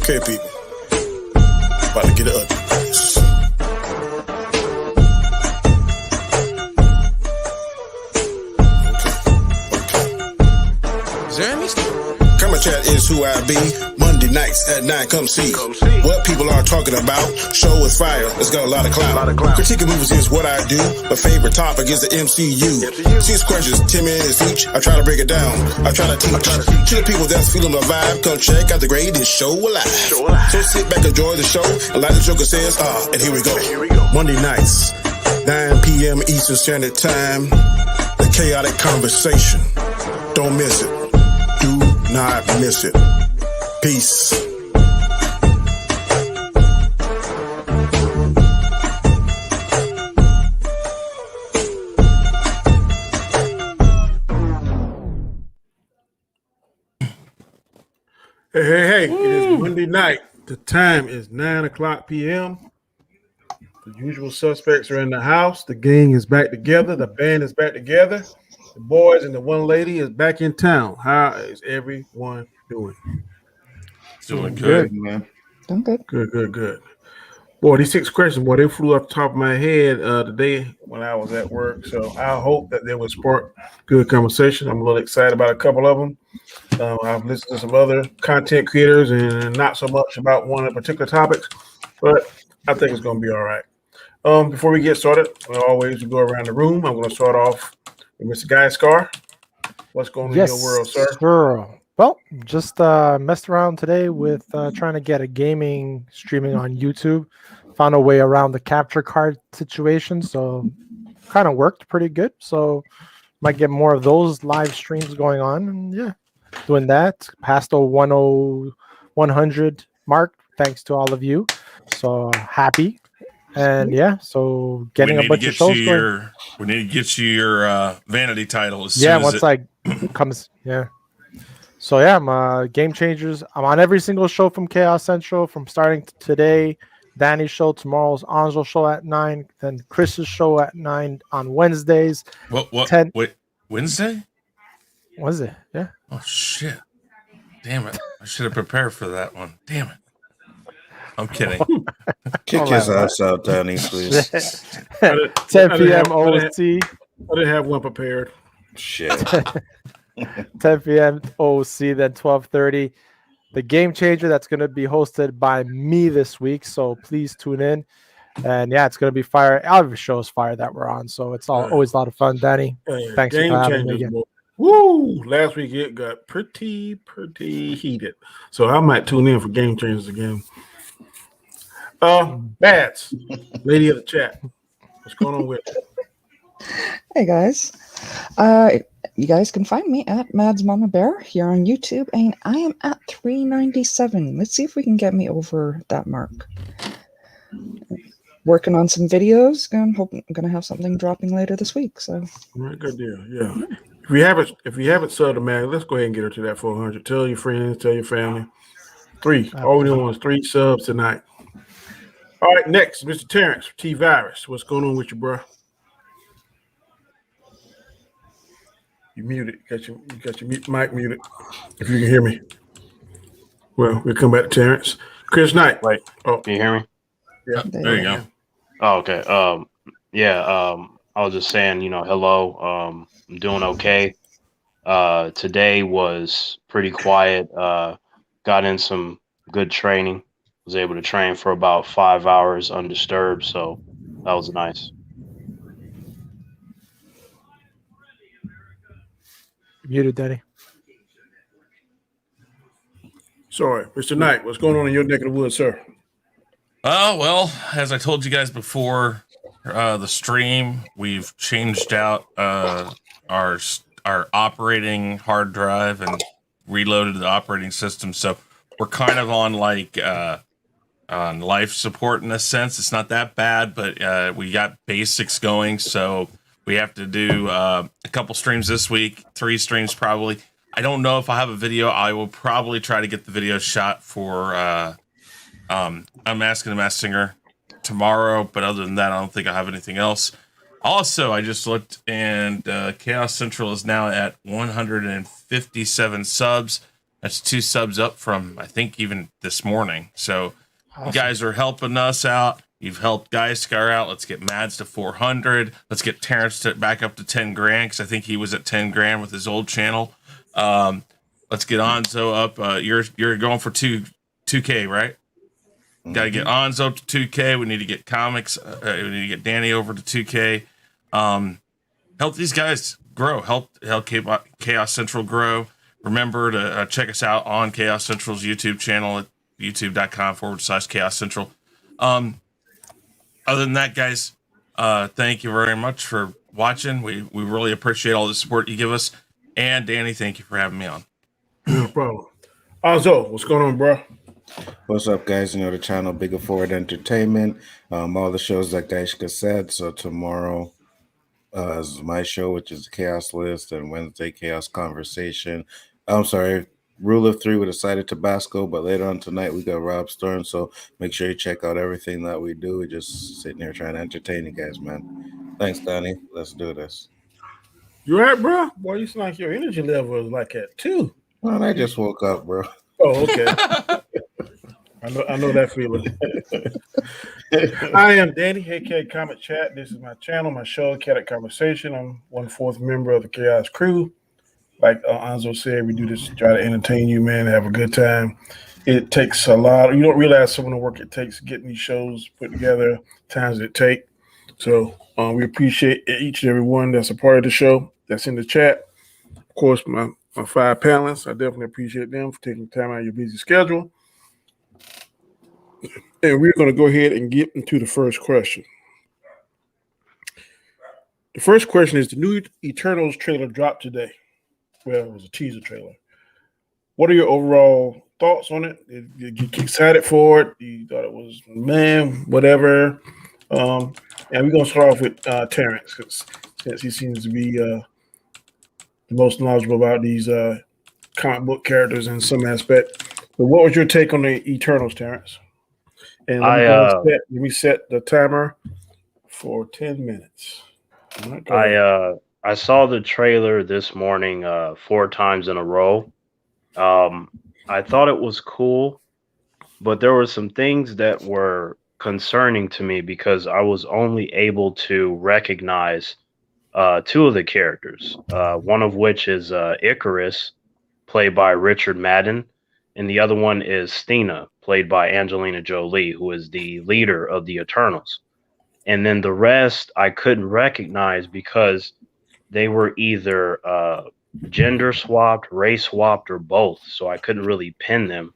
Okay, people. About to get ugly. Come chat is who I be. Monday nights at 9, come see what people are talking about. Show is fire, it's got a lot of clout. Critiquing movies is what I do. My favorite topic is the MCU. 6 questions, 10 minutes each. I try to break it down. I try to teach. To the people that's feeling the vibe, come check out the greatest show alive. So sit back, enjoy the show, and like the Joker says, and here we go. Monday nights, 9 p.m. Eastern Standard Time. The Khaotic Conversation. Don't miss it. Do not miss it. Peace. Hey, it is Monday night. The time is 9 o'clock p.m. The usual suspects are in the house. The gang is back together. The band is back together. The boys and the one lady is back in town. How is everyone doing? Doing good, man. Doing good. Good. Boy, these 6 questions, boy, they flew off the top of my head today when I was at work. So I hope that they will spark good conversation. I'm a little excited about a couple of them. I've listened to some other content creators and not so much about one of the particular topics, but I think it's going to be all right. Before we get started, as always, we go around the room. I'm going to start off with Mr. Guy Scar. What's going on in your world, sir? Well, just messed around today with trying to get a gaming streaming on YouTube. Found a way around the capture card situation, so kind of worked pretty good. So might get more of those live streams going on, and yeah, doing that. Past the 100 mark, thanks to all of you. So happy. And yeah, so getting a bunch of shows going. We need to get you your vanity title as yeah, soon once as it comes. Yeah. So yeah, I'm Game Changers. I'm on every single show from Chaos Central from starting today. Danny's show tomorrow's Angel's show at 9, then Chris's show at 9 on Wednesdays. What? 10. Wait, Wednesday? Was it? Yeah. Oh shit! Damn it! I should have prepared for that one. Damn it! I'm kidding. Kick his ass out, Danny, please. 10 p.m. OT. I didn't have one prepared. Shit. 10 p.m. OC, then 12:30. The Game Changer that's going to be hosted by me this week, so please tune in. And yeah, it's going to be fire. Every show is fire that we're on, so it's always a lot of fun, Danny. Thanks for having me again. Boy. Woo! Last week it got pretty heated, so I might tune in for Game Changers again. Bats, lady of the chat, what's going on with you? Hey guys, you guys can find me at Mads Mama Bear here on YouTube, and I am at 397. Let's see if we can get me over that mark. Working on some videos. I'm gonna have something dropping later this week. So, all right, good deal. Yeah. If you haven't subbed to Mag, let's go ahead and get her to that 400. Tell your friends, tell your family. 3. All we want is 3 subs tonight. All right, next, Mr. Terrence, T Virus. What's going on with you, bro? You muted. You got your mic muted. If you can hear me. Well, we'll come back to Terrence. Chris Knight. Wait. Oh, can you hear me? Yeah. There you go. Oh, okay. I was just saying, hello. I'm doing okay. Today was pretty quiet. Got in some good training. Was able to train for about 5 hours undisturbed, so that was nice. Muted, Danny. Sorry, Mr. Knight, what's going on in your neck of the woods, sir? Well, as I told you guys before the stream, we've changed out our operating hard drive and reloaded the operating system, so we're kind of on on life support in a sense. It's not that bad, but we got basics going, so we have to do a couple streams this week, 3 streams probably. I don't know if I have a video. I will probably try to get the video shot for Unmasking the Masked Singer tomorrow, but other than that, I don't think I have anything else. Also, I just looked, and Chaos Central is now at 157 subs. That's 2 subs up from, I think, even this morning. So Awesome. you guys are helping us out. You've helped Guyscar out. Let's get Mads to 400. Let's get Terrence back up to 10 grand, because I think he was at 10 grand with his old channel. Let's get Onzo up. You're going for 2K, right? Got to get Onzo up to 2K. We need to get comics. We need to get Danny over to 2K. Help these guys grow. Help Chaos Central grow. Remember to check us out on Chaos Central's YouTube channel at youtube.com/Chaos Central. Other than that, guys, thank you very much for watching. We really appreciate all the support you give us. And Danny, thank you for having me on. No problem. Onzo, what's going on, bro? What's up, guys? You know the channel Bigger Forward Entertainment. All the shows like Daishka said. So tomorrow is my show, which is the Chaos List, and Wednesday Chaos Conversation. I'm sorry, Rule of 3 with a side of Tabasco. But later on tonight we got Rob Stern. So make sure you check out everything that we do. We're just sitting here trying to entertain you guys, man. Thanks, Donnie. Let's do this. You all right, bro? Boy, you sound like your energy level is like at 2. Well, I just woke up, bro. Oh, okay. I know that feeling. I am Danny, aka Comic Chat. This is my channel, my show, Khaotic Conversation. I'm 1/4 member of the Chaos crew. Like Onzo said, we do this to try to entertain you, man, have a good time. It takes a lot. You don't realize some of the work it takes getting these shows put together, times it take. So we appreciate each and every one that's a part of the show, that's in the chat. Of course, my 5 panelists, I definitely appreciate them for taking time out of your busy schedule. And we're going to go ahead and get into the first question. The first question is, the new Eternals trailer dropped today. Well, it was a teaser trailer. What are your overall thoughts on it? Did you get excited for it? You thought it was, man, whatever? And we're going to start off with Terrence, since he seems to be the most knowledgeable about these comic book characters in some aspect. But what was your take on the Eternals, Terrence? And let me set the timer for 10 minutes. I saw the trailer this morning 4 times in a row. I thought it was cool, but there were some things that were concerning to me because I was only able to recognize 2 of the characters, one of which is Icarus, played by Richard Madden, and the other one is Stina, played by Angelina Jolie, who is the leader of the Eternals. And then the rest I couldn't recognize because they were either gender swapped, race swapped, or both. So I couldn't really pin them.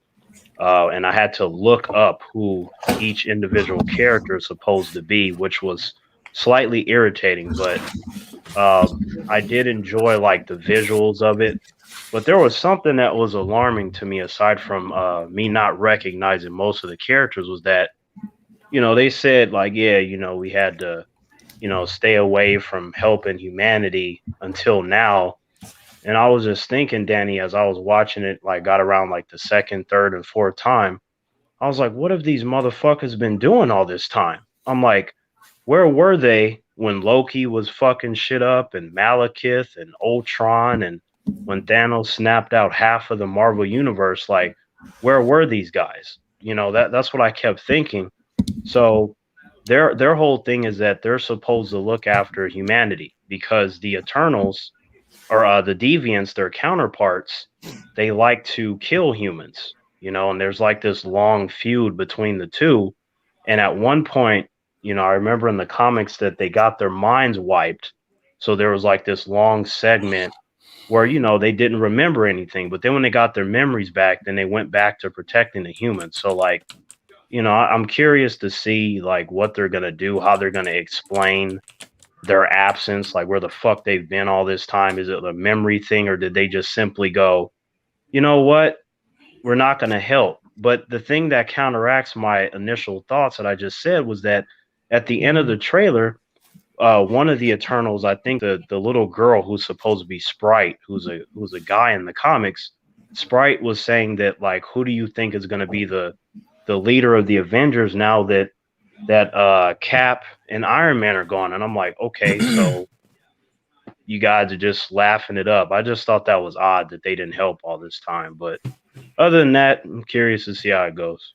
And I had to look up who each individual character is supposed to be, which was slightly irritating. But I did enjoy like the visuals of it. But there was something that was alarming to me, aside from me not recognizing most of the characters, was that, you know, they said like, yeah, you know, we had to, you know, stay away from helping humanity until now. And I was just thinking, Danny, as I was watching it, like got around like the 2nd, 3rd, and 4th time, I was like, what have these motherfuckers been doing all this time? I'm like, where were they when Loki was fucking shit up, and Malekith and Ultron, and when Thanos snapped out half of the Marvel universe? Like, where were these guys? You know, that's what I kept thinking. So their whole thing is that they're supposed to look after humanity, because the Eternals, or the Deviants, their counterparts, they like to kill humans, you know, and there's like this long feud between the two. And at one point, you know, I remember in the comics that they got their minds wiped. So there was like this long segment where, you know, they didn't remember anything. But then when they got their memories back, then they went back to protecting the humans. So like, you know, I'm curious to see like what they're going to do, how they're going to explain their absence, like where the fuck they've been all this time. Is it a memory thing, or did they just simply go, you know what, we're not going to help? But the thing that counteracts my initial thoughts that I just said was that at the end of the trailer, one of the Eternals, I think the little girl who's supposed to be Sprite, who's a guy in the comics, Sprite was saying that like, who do you think is going to be the leader of the Avengers now that Cap and Iron Man are gone? And I'm like, okay, so you guys are just laughing it up. I just thought that was odd that they didn't help all this time. But other than that, I'm curious to see how it goes.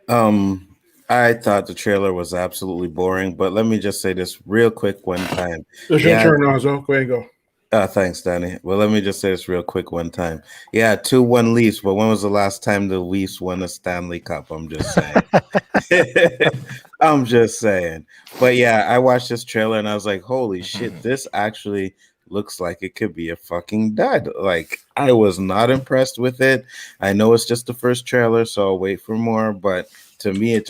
I thought the trailer was absolutely boring, but let me just say this real quick one time. It's your turn, Lonzo. Go ahead and go. Thanks, Danny. Well, let me just say this real quick one time. Yeah, 2-1 Leafs, but when was the last time the Leafs won a Stanley Cup? I'm just saying. I'm just saying. But yeah, I watched this trailer and I was like, holy shit, this actually looks like it could be a fucking dud. Like, I was not impressed with it. I know it's just the first trailer, so I'll wait for more, but to me, it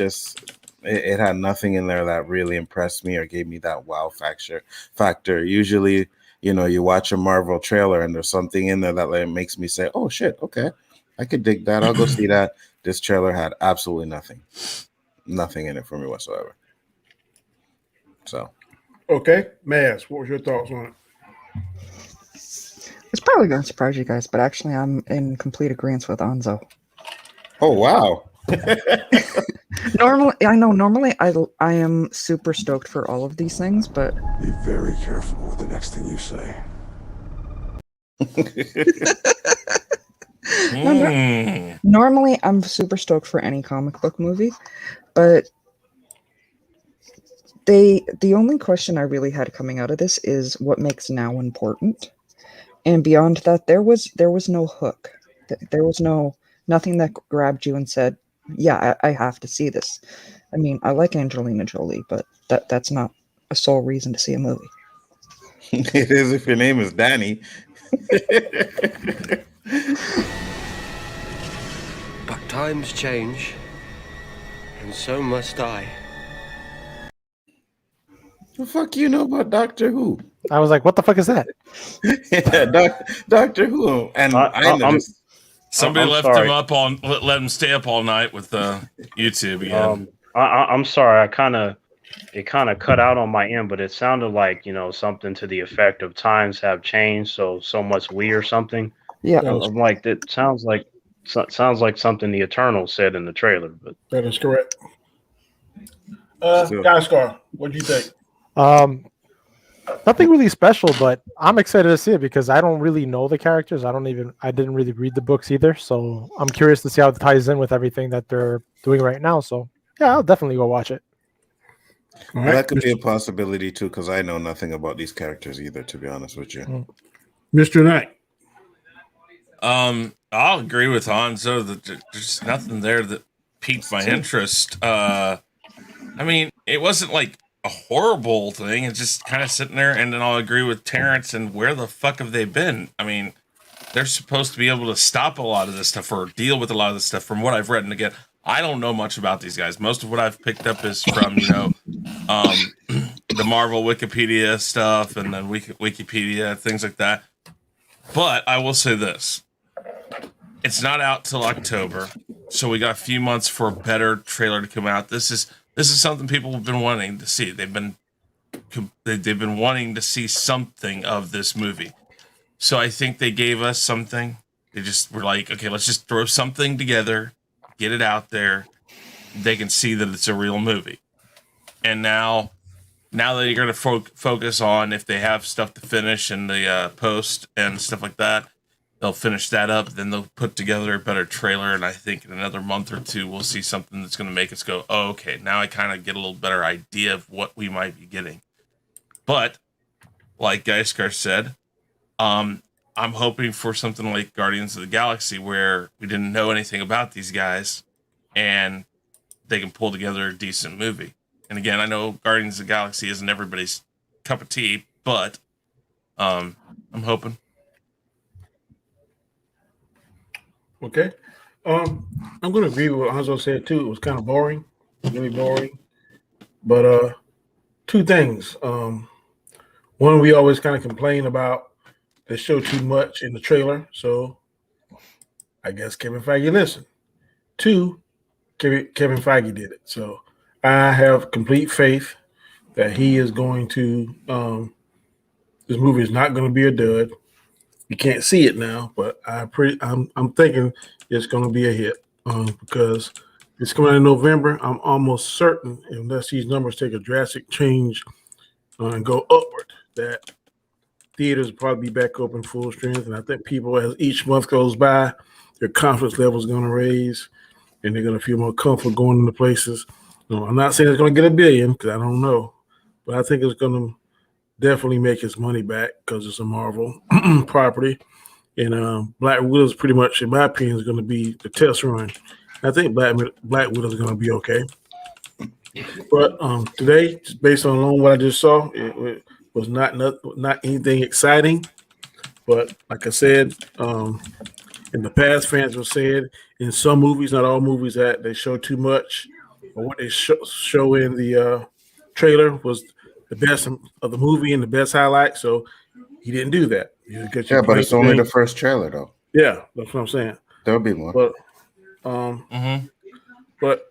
had nothing in there that really impressed me or gave me that wow factor. Usually, you know, you watch a Marvel trailer and there's something in there that like makes me say, oh shit, okay, I could dig that. I'll go see that. This trailer had absolutely nothing in it for me whatsoever. So, okay, Maz, what was your thoughts on it? It's probably going to surprise you guys, but actually, I'm in complete agreement with Anzo. oh wow. Normally I am super stoked for all of these things, but Be very careful with the next thing you say. normally I'm super stoked for any comic book movie, but the only question I really had coming out of this is what makes now important. And beyond that, there was no hook. There was nothing that grabbed you and said, yeah, I have to see this. I mean, I like Angelina Jolie, but that's not a sole reason to see a movie. It is if your name is Danny. But times change, and so must I. The fuck you know about Doctor Who? I was like, what the fuck is that? Yeah, Doctor Who. And Somebody I'm left sorry. him up let him stay up all night with YouTube again. I'm sorry. It kind of cut out on my end, but it sounded like, you know, something to the effect of times have changed, so must we or something. Yeah, I'm like, that sounds like something the Eternal said in the trailer. But That is correct. Guyscar, what do you think? Nothing really special, but I'm excited to see it because I don't really know the characters. I didn't really read the books either, so I'm curious to see how it ties in with everything that they're doing right now. So yeah, I'll definitely go watch it. All Well, right, that could be a possibility too, because I know nothing about these characters either, to be honest with you. Mr. Knight. I'll agree with Hanzo that there's nothing there that piqued my interest. I mean, it wasn't like a horrible thing. It's just kind of sitting there, and then I'll agree with Terrence. And where the fuck have they been? I mean, they're supposed to be able to stop a lot of this stuff or deal with a lot of this stuff. From what I've read, and again, I don't know much about these guys. Most of what I've picked up is from the Marvel Wikipedia stuff and then Wikipedia, things like that. But I will say this. It's not out till October, so we got a few months for a better trailer to come out. This is something people have been wanting to see. They've been wanting to see something of this movie. So I think they gave us something. They just were like, okay, let's just throw something together, get it out there. They can see that it's a real movie. And now that you're going to focus on if they have stuff to finish in the post and stuff like that, they'll finish that up. Then they'll put together a better trailer. And I think in another month or two, we'll see something that's going to make us go, oh, okay, now I kind of get a little better idea of what we might be getting. But like Geiskar said, I'm hoping for something like Guardians of the Galaxy where we didn't know anything about these guys and they can pull together a decent movie. And again, I know Guardians of the Galaxy isn't everybody's cup of tea, but I'm hoping. Okay. I'm going to agree with what Hanzo said too. It was kind of boring, really boring. But two things. One, we always kind of complain about they show too much in the trailer, so I guess Kevin Feige listened. Two, Kevin Feige did it, so I have complete faith that he is going to. This movie is not going to be a dud. You can't see it now, but I'm thinking it's going to be a hit because it's coming out in November. I'm almost certain, unless these numbers take a drastic change and go upward, that theaters will probably be back open full strength, and I think people, as each month goes by, their confidence level is going to raise, and they're going to feel more comfortable going into places. No, I'm not saying it's going to get $1 billion because I don't know, but I think it's going to definitely make its money back because it's a Marvel property. And Black Widow is pretty much, in my opinion, is going to be the test run. I think Black Widow is going to be okay. But today, just based on what I just saw, it was not anything exciting. But like I said, in the past, fans have said in some movies, not all movies, that they show too much, or what they show in the trailer was the best of the movie and the best highlight. So he didn't do that. Yeah, but it's only the first trailer, though. Yeah, that's what I'm saying. There'll be more. But but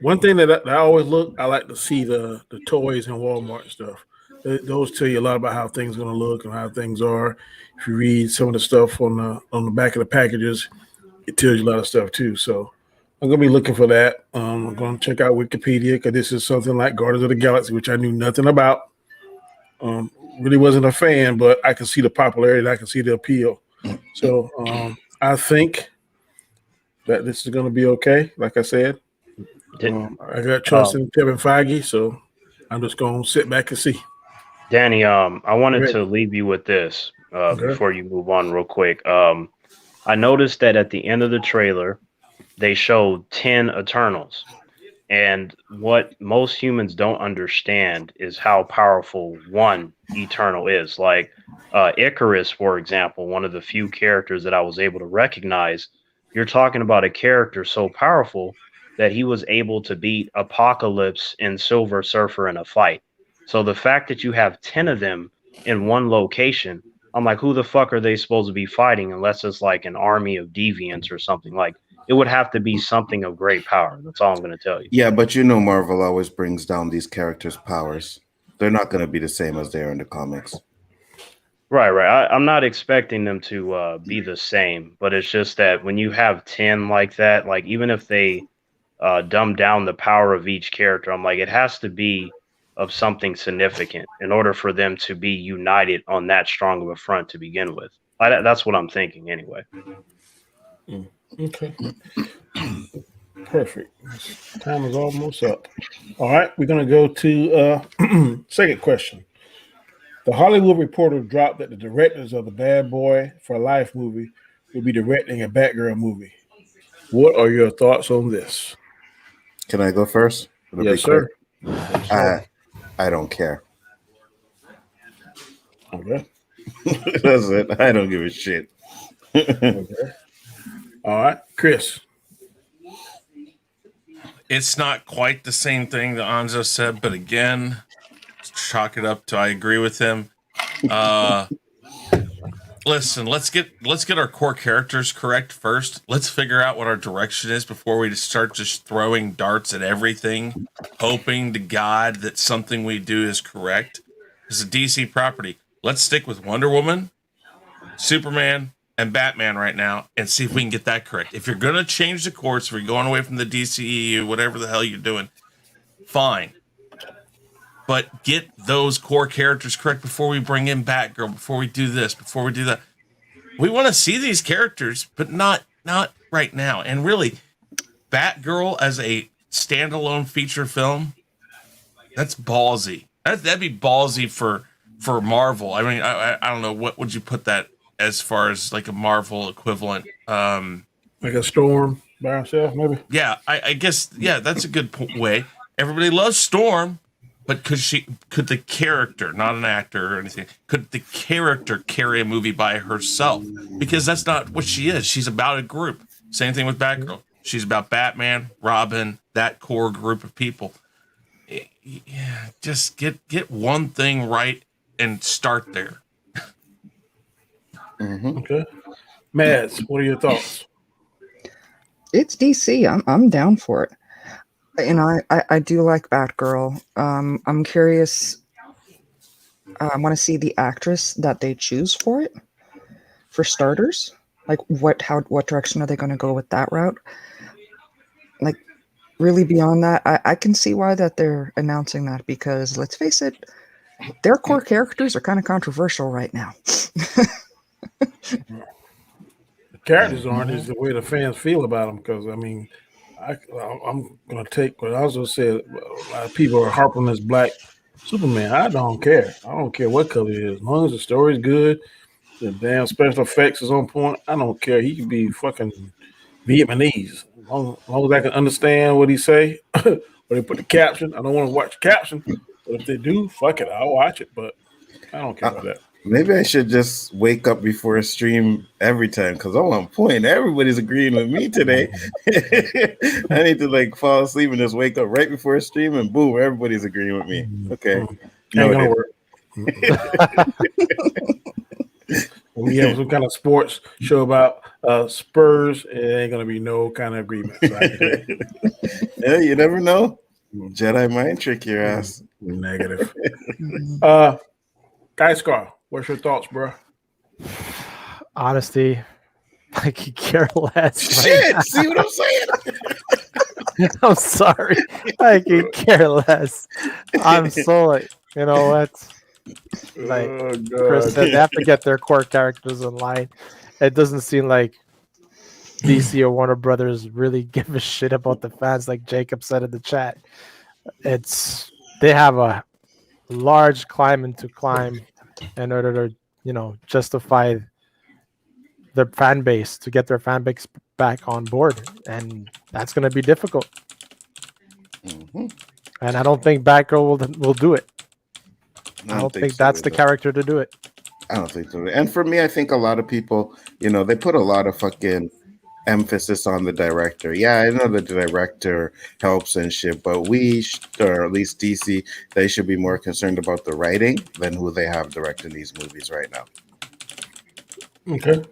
one thing that I always look, I like to see the toys in Walmart and stuff. Those tell you a lot about how things are going to look and how things are. If you read some of the stuff on the back of the packages, it tells you a lot of stuff too. So I'm going to be looking for that. I'm going to check out Wikipedia because this is something like Guardians of the Galaxy, which I knew nothing about. Really wasn't a fan, but I can see the popularity. I can see the appeal. So I think that this is going to be okay. Like I said, I got trust in Kevin Feige, so I'm just going to sit back and see. Danny, I wanted to leave you with this before you move on real quick. I noticed that at the end of the trailer, they showed 10 Eternals. And what most humans don't understand is how powerful one Eternal is. Like Icarus, for example, one of the few characters that I was able to recognize. You're talking about a character so powerful that he was able to beat Apocalypse and Silver Surfer in a fight. So the fact that you have 10 of them in one location, I'm like, who the fuck are they supposed to be fighting unless it's like an army of deviants or something? Like, it would have to be something of great power. That's all I'm going to tell you. Yeah, but you know Marvel always brings down these characters' powers. They're not going to be the same as they are in the comics. Right. I'm not expecting them to be the same, but it's just that when you have 10 like that, like even if they dumb down the power of each character, I'm like, it has to be of something significant in order for them to be united on that strong of a front to begin with. That's what I'm thinking anyway. Okay. Perfect. Time is almost up. All right, we're going to go to second question. The Hollywood Reporter dropped that the directors of the Bad Boy for Life movie will be directing a Batgirl movie. What are your thoughts on this? Can I go first? Yes, sir. I don't care. Okay. That's it. I don't give a shit. Okay. All right, Chris. It's not quite the same thing that Anzo said, but again, chalk it up to I agree with him. Listen, let's get our core characters correct first. Let's figure out what our direction is before we just start just throwing darts at everything, hoping to God that something we do is correct. It's a DC property. Let's stick with Wonder Woman, Superman, and Batman right now and see if we can get that correct. If you're going to change the course, if you're going away from the DCEU, whatever the hell you're doing, fine. But get those core characters correct before we bring in Batgirl, before we do this, before we do that. We want to see these characters, but not right now. And really, Batgirl as a standalone feature film, that's ballsy. That'd be ballsy for Marvel. I mean, I don't know, what would you put that as far as like a Marvel equivalent? Like a Storm by herself, maybe? Yeah, I guess, yeah, that's a good way. Everybody loves Storm, but could the character, not an actor or anything, could the character carry a movie by herself? Because that's not what she is. She's about a group. Same thing with Batgirl. She's about Batman, Robin, that core group of people. Yeah, just get one thing right and start there. Okay. Mads, what are your thoughts? It's DC. I'm down for it. And I do like Batgirl. I'm curious. I want to see the actress that they choose for it. For starters, like what direction are they going to go with that route? Like, really beyond that, I can see why that they're announcing that, because let's face it, their core characters are kind of controversial right now. The characters aren't is the way the fans feel about them. Because I mean, I'm gonna take what I also said. A lot of people are harping on this black Superman. I don't care. I don't care what color it is. As long as the story's good, the damn special effects is on point. I don't care. He could be fucking Vietnamese. As long as I can understand what he say, or they put the caption. I don't want to watch the caption, but if they do, fuck it, I'll watch it. But I don't care about that. Maybe I should just wake up before a stream every time because I'm on point. Everybody's agreeing with me today. I need to like fall asleep and just wake up right before a stream and boom, everybody's agreeing with me. Okay. Ain't gonna work. We have some kind of sports show about Spurs. It ain't gonna be no kind of agreement. So yeah, you never know. Jedi mind trick your ass. Negative. Guy Scar, what's your thoughts, bro? Honesty, I could care less. Shit, Right see what I'm saying? I'm sorry. I could care less. I'm so like, you know what? Like Chris said, they have to get their core characters in line. It doesn't seem like DC or Warner Brothers really give a shit about the fans, like Jacob said in the chat. They have a large climbing to climb in order to, justify their fan base, to get their fan base back on board, and that's going to be difficult. Mm-hmm. And I don't think Batgirl will do it. I don't think so that's either. the character to do it. I don't think so. And for me, I think a lot of people, they put a lot of fucking emphasis on the director. Yeah, I know the director helps and shit, but or at least DC, they should be more concerned about the writing than who they have directing these movies right now. Okay.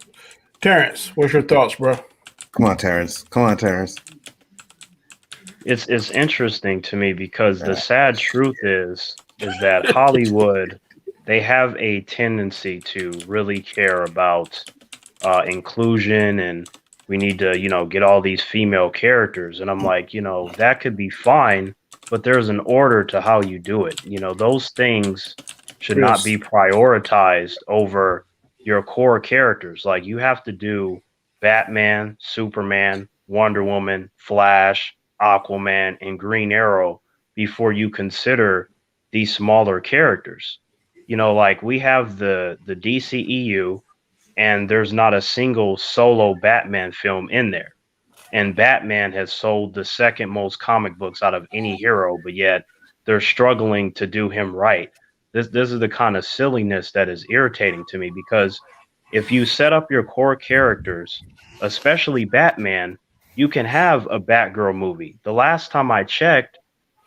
Terrence, what's your thoughts, bro? Come on, Terrence. It's interesting to me because the sad truth is that Hollywood, they have a tendency to really care about inclusion, and we need to, get all these female characters. And I'm like, that could be fine, but there's an order to how you do it. Those things should not be prioritized over your core characters. Like, you have to do Batman, Superman, Wonder Woman, Flash, Aquaman, and Green Arrow before you consider these smaller characters. Like, we have the DCEU, and there's not a single solo Batman film in there. And Batman has sold the second most comic books out of any hero, but yet they're struggling to do him right. This is the kind of silliness that is irritating to me, because if you set up your core characters, especially Batman, you can have a Batgirl movie. The last time I checked,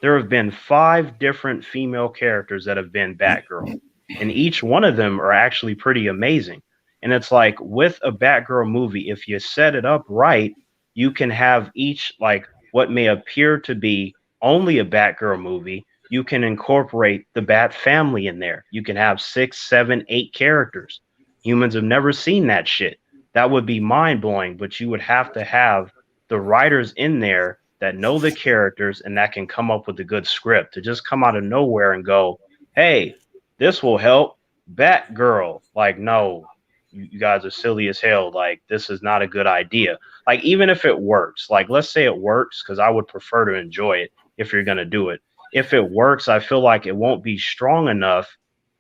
there have been 5 different female characters that have been Batgirl, and each one of them are actually pretty amazing. And it's like, with a Batgirl movie, if you set it up right, you can have each, like, what may appear to be only a Batgirl movie, you can incorporate the Bat family in there. You can have 6, 7, 8 characters. Humans have never seen that shit. That would be mind-blowing, but you would have to have the writers in there that know the characters and that can come up with a good script. To just come out of nowhere and go, hey, this will help Batgirl. Like, no, you guys are silly as hell. Like, this is not a good idea. Like, even if it works, like, let's say it works, because I would prefer to enjoy it if you're going to do it. If it works, I feel like it won't be strong enough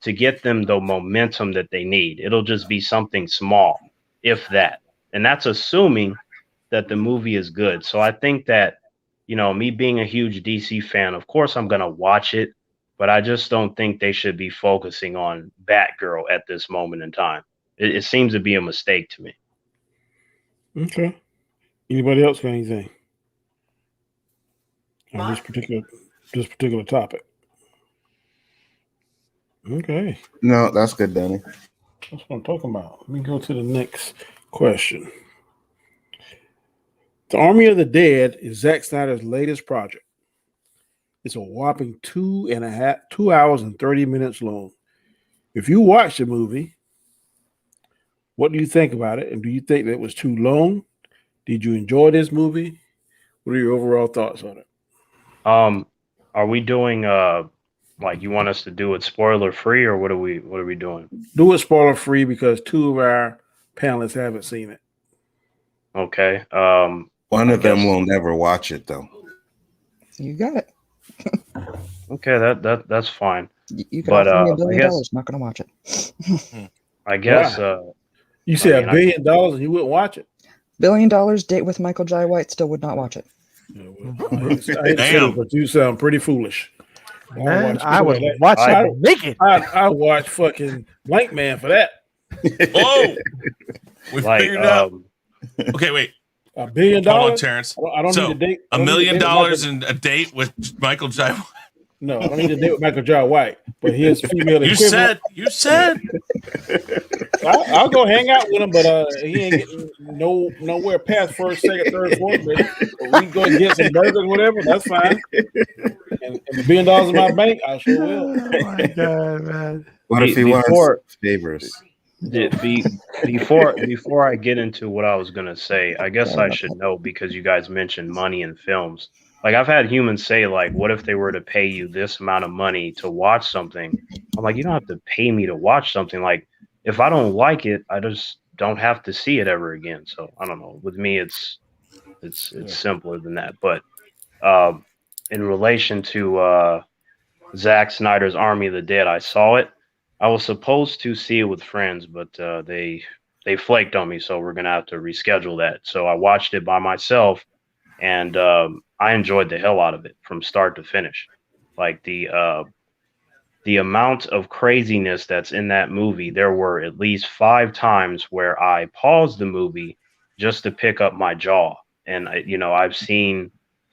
to get them the momentum that they need. It'll just be something small, if that. And that's assuming that the movie is good. So I think that, me being a huge DC fan, of course I'm going to watch it, but I just don't think they should be focusing on Batgirl at this moment in time. It seems to be a mistake to me. Okay. Anybody else got anything on this particular topic? Okay. No, that's good, Danny. That's what I'm talking about. Let me go to the next question. The Army of the Dead is Zack Snyder's latest project. It's a whopping 2 hours and 30 minutes long. If you watch the movie, what do you think about it? And do you think that it was too long? Did you enjoy this movie? What are your overall thoughts on it? Are we doing Like, you want us to do it spoiler free, or what are we doing? Do it spoiler free because two of our panelists haven't seen it. Okay. One I of them guess- will never watch it though. You got it. Okay, that's fine. You could But offer me $1 I billion. guess Not going to watch it. I guess You say I mean, $1 billion and you wouldn't watch it? $1 billion date with Michael Jai White, still would not watch it. I hate to say this, but you sound pretty foolish. Man, I would that. watch I- it naked. I watch fucking Blank Man for that. Oh, we like figured it out. Okay, wait. $1 billion. Hold on, Terrence. I don't So, need to date. I $1 don't need to million date with Michael- and a date with Michael Jai. No, I don't need to date with Michael Jai White, but his female You equivalent. said. I'll go hang out with him, but he ain't getting nowhere past first, second, third, fourth. But we can go and get some burgers, whatever. That's fine. And $1 billion in my bank, I sure will. Oh my god, man. What if he Before- wants favors? Before I get into what I was gonna say, I guess I should know, because you guys mentioned money in films. Like, I've had humans say, like, what if they were to pay you this amount of money to watch something? I'm like, you don't have to pay me to watch something. Like, if I don't like it, I just don't have to see it ever again. So I don't know. With me, it's simpler than that. But in relation to Zack Snyder's Army of the Dead, I saw it. I was supposed to see it with friends, but they flaked on me, so we're gonna have to reschedule that. So I watched it by myself, and I enjoyed the hell out of it from start to finish. Like, the amount of craziness that's in that movie, there were at least 5 times where I paused the movie just to pick up my jaw. And I've seen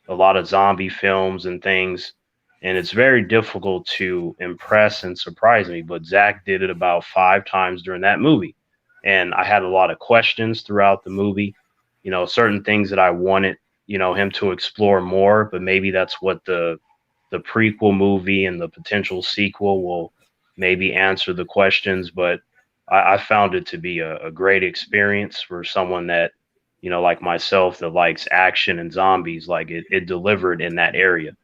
a lot of zombie films and things, and it's very difficult to impress and surprise me. But Zach did it about 5 times during that movie, and I had a lot of questions throughout the movie. Certain things that I wanted him to explore more, but maybe that's what the prequel movie and the potential sequel will maybe answer the questions. But I found it to be a great experience for someone that, like myself, that likes action and zombies. Like, it delivered in that area.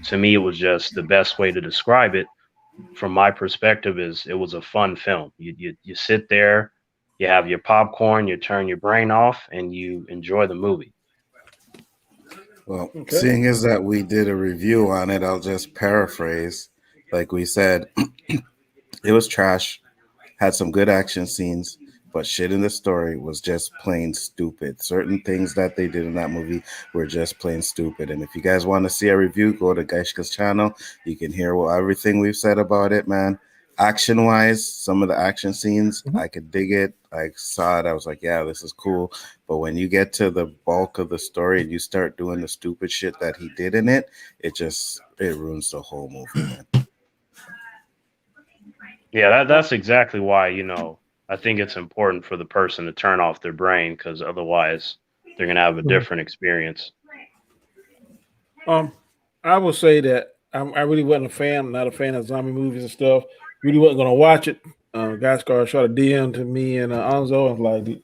To me, it was just the best way to describe it from my perspective is it was a fun film. You sit there, you have your popcorn, you turn your brain off, and you enjoy the movie. Well, seeing as that we did a review on it, I'll just paraphrase. Like we said, it was trash, had some good action scenes, but shit in the story was just plain stupid. Certain things that they did in that movie were just plain stupid. And if you guys want to see a review, go to Gaishka's channel. You can hear everything we've said about it, man. Action-wise, some of the action scenes, I could dig it. I saw it. I was like, yeah, this is cool. But when you get to the bulk of the story and you start doing the stupid shit that he did in it, it ruins the whole movie, man. Yeah, that's exactly why, I think it's important for the person to turn off their brain, because otherwise they're going to have a different experience. I will say that I really wasn't not a fan of zombie movies and stuff. Really wasn't going to watch it. Guy Scar shot a DM to me and Anzo. I was like,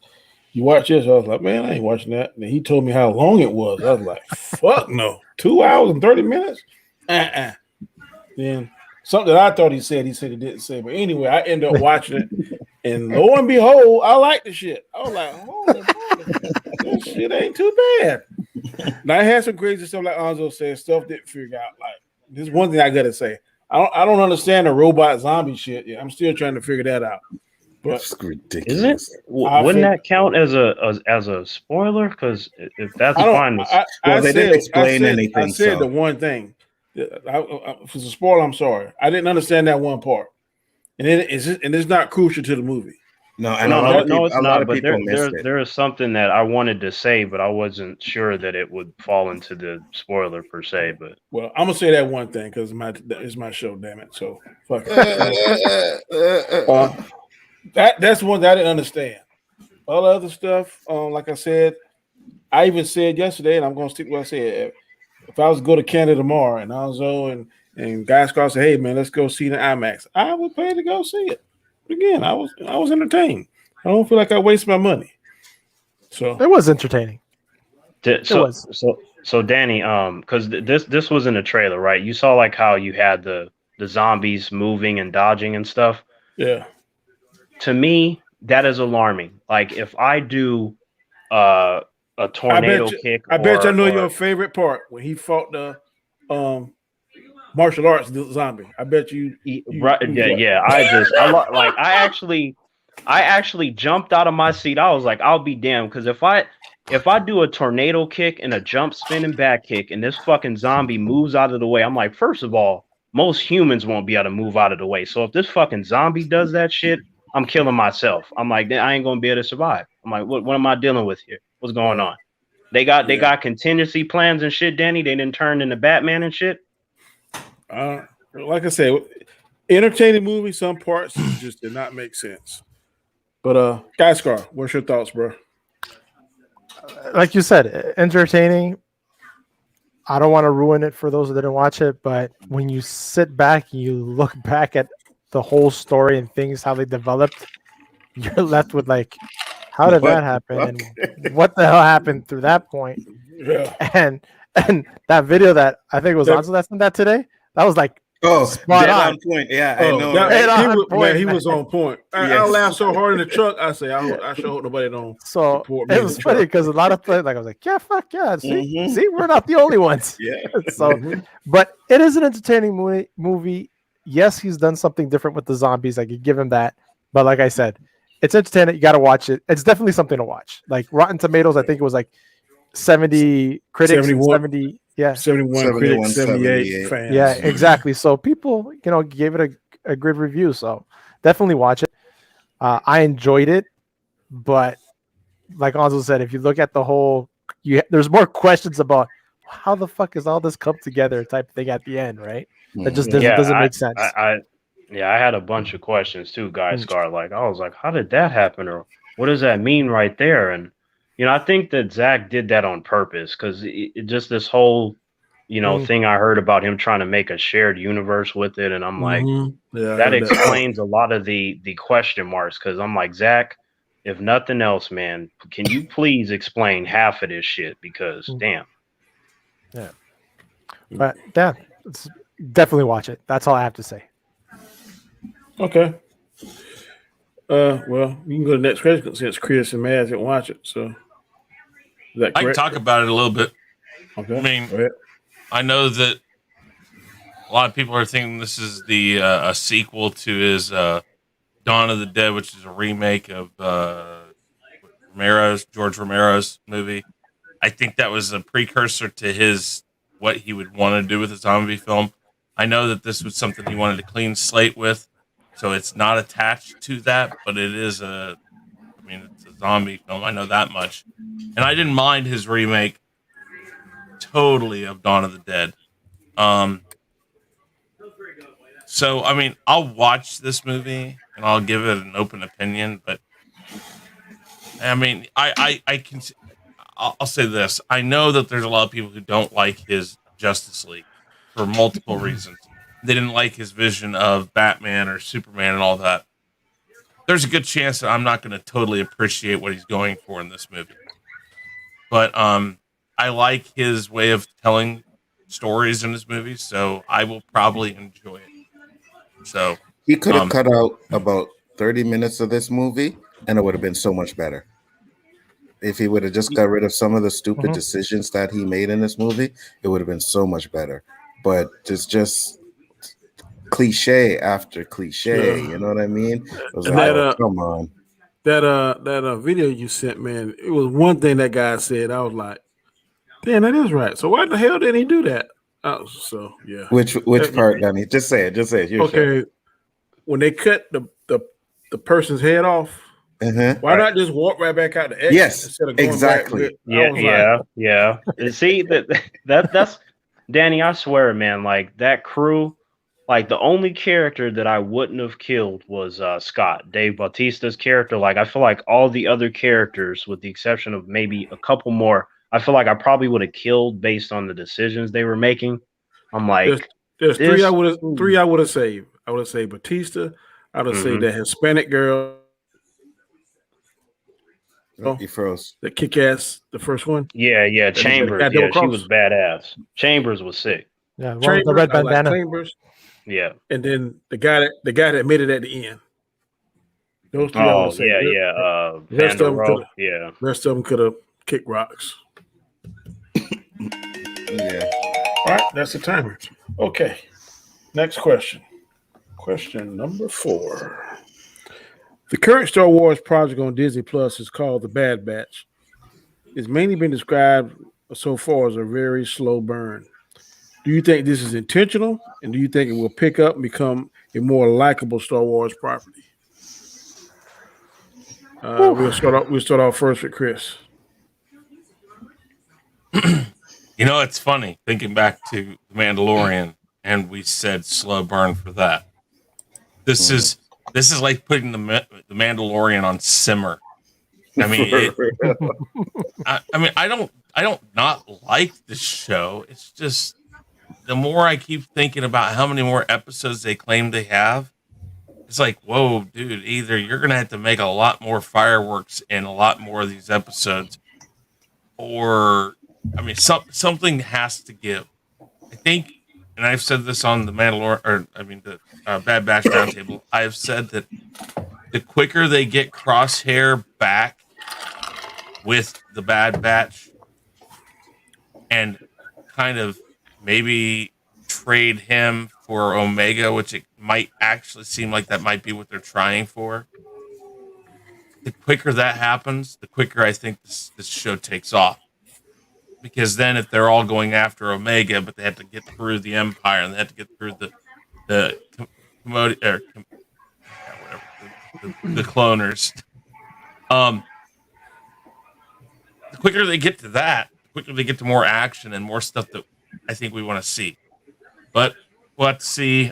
you watch this? I was like, man, I ain't watching that. And he told me how long it was. I was like, fuck no. 2 hours and 30 minutes? Then something that I thought he said he didn't say. But anyway, I ended up watching it. And lo and behold, I like the shit. I was like, holy this shit ain't too bad. Now, I had some crazy stuff like Anzo said, stuff didn't figure out. Like, this is one thing I got to say. I don't understand the robot zombie shit. Yeah, I'm still trying to figure that out. But it's ridiculous. Isn't it? Wouldn't that count as a spoiler? Because if that's fine, they didn't explain anything. I said the one thing. If it's a spoiler, I'm sorry. I didn't understand that one part, and it's not crucial to the movie. No, it's not. But there is something that I wanted to say, but I wasn't sure that it would fall into the spoiler per se. But well, I'm gonna say that one thing because it's my show, damn it. So fuck it. That's one that I didn't understand. All the other stuff, like I said, I even said yesterday, and I'm gonna stick with what I said. If I was to go to Canada tomorrow, and Alonzo and Guy Scott said, "Hey man, let's go see the IMAX," I would pay to go see it. But again, I was entertained. I don't feel like I waste my money. So it was entertaining. So Danny, because this was in the trailer, right? You saw like how you had the the zombies moving and dodging and stuff. Yeah. To me, that is alarming. Like if I do a tornado kick, I bet you I know or your favorite part when he fought the martial arts zombie. I bet you. Right, yeah. I actually jumped out of my seat. I was like, I'll be damned, because if I do a tornado kick and a jump spinning back kick and this fucking zombie moves out of the way, I'm like, first of all, most humans won't be able to move out of the way. So if this fucking zombie does that shit, I'm killing myself. I'm like, I ain't gonna be able to survive. I'm like, what am I dealing with here? What's going on? They got contingency plans and shit, Danny. They didn't turn into Batman and shit. Like I said, entertaining movie. Some parts just did not make sense. But Guy Scar, what's your thoughts, bro? Like you said, entertaining. I don't want to ruin it for those that didn't watch it, but when you sit back and you look back at the whole story and things how they developed, you're left with like, how did that happen? And what the hell happened through that point? Yeah. And that video that I think it was Anzo that sent that today, that was like spot on point. Yeah, I know. He was on point. I laughed so hard in the truck. I say, I sure hope nobody don't. So it was funny because a lot of players, like I was like, yeah, fuck yeah. See, we're not the only ones. Yeah. So, but it is an entertaining movie. Yes, he's done something different with the zombies. I could give him that. But like I said, it's entertaining. You got to watch it. It's definitely something to watch. Like Rotten Tomatoes, I think it was like 70 critics, 70. Yeah, 71 critics, 78 fans. Yeah, exactly. So people, gave it a good review. So definitely watch it. I enjoyed it, but like Anzo said, if you look at the whole, there's more questions about how the fuck is all this come together type thing at the end, right? That just doesn't make sense. I had a bunch of questions too, Guy Scar. Like I was like, how did that happen, or what does that mean right there? And I think that Zach did that on purpose because it just this whole, thing I heard about him trying to make a shared universe with it, and I'm like, that explains a lot of the question marks. Because I'm like, Zach, if nothing else, man, can you please explain half of this shit? Because damn. Yeah. But yeah, definitely watch it. That's all I have to say. Okay. Well, you can go to the next question since Chris and Maz didn't watch it. So, is that correct? I can talk about it a little bit. Okay. I mean, I know that a lot of people are thinking this is a sequel to his Dawn of the Dead, which is a remake of George Romero's movie. I think that was a precursor to what he would want to do with a zombie film. I know that this was something he wanted to clean slate with. So it's not attached to that, but it is it's a zombie film. I know that much. And I didn't mind his remake totally of Dawn of the Dead. So, I'll watch this movie and I'll give it an open opinion, but I'll say this. I know that there's a lot of people who don't like his Justice League for multiple reasons. They didn't like his vision of Batman or Superman and all that. There's a good chance that I'm not going to totally appreciate what he's going for in this movie. But I like his way of telling stories in his movies, so I will probably enjoy it. So he could have cut out about 30 minutes of this movie, and it would have been so much better. If he would have just got rid of some of the stupid decisions that he made in this movie, it would have been so much better. But it's just cliche after cliche, you know what I mean? It was like, come on. That video you sent, man, it was one thing that guy said. I was like, damn, that is right. So why the hell didn't he do that? So yeah. Which part, Danny? Just say it. Okay. Sure. When they cut the person's head off, why not just walk right back out the exit? Yes, instead of going exactly. Yeah. See that's Danny. I swear, man. Like that crew. Like the only character that I wouldn't have killed was Scott, Dave Bautista's character. Like I feel like all the other characters, with the exception of maybe a couple more, I feel like I probably would have killed based on the decisions they were making. I'm like, there's three I would have saved. I would have saved Bautista. I would have saved that Hispanic girl. He froze. The kick-ass, the first one. Yeah. Chambers. Yeah, she was badass. Chambers was sick. Yeah, the red bandana. Chambers. Yeah. and then the guy that made it at the end. Those three, I Oh, would say. yeah, yeah. The rest of them Vandero. could. Yeah. Rest of them could have kicked rocks. Yeah. All right, that's the timer. Okay, next question. Question number 4. The current Star Wars project on Disney Plus is called The Bad Batch. It's mainly been described so far as a very slow burn. Do you think this is intentional, and do you think it will pick up and become a more likable Star Wars property? We'll start off first with Chris. You know, it's funny thinking back to The Mandalorian, and we said slow burn for that. This is like putting the Mandalorian on simmer. I mean, I don't not like the show. It's just the more I keep thinking about how many more episodes they claim they have, it's like, whoa, dude, either you're gonna have to make a lot more fireworks in a lot more of these episodes, or I mean, something has to give. I think, and I've said this on the the Bad Batch Roundtable. I have said that the quicker they get Crosshair back with the Bad Batch and kind of maybe trade him for Omega, which it might actually seem like that might be what they're trying for. The quicker that happens, the quicker I think this show takes off. Because then if they're all going after Omega, but they have to get through the Empire and they have to get through the cloners. The quicker they get to that, the quicker they get to more action and more stuff that I think we want to see. But we'll have to see.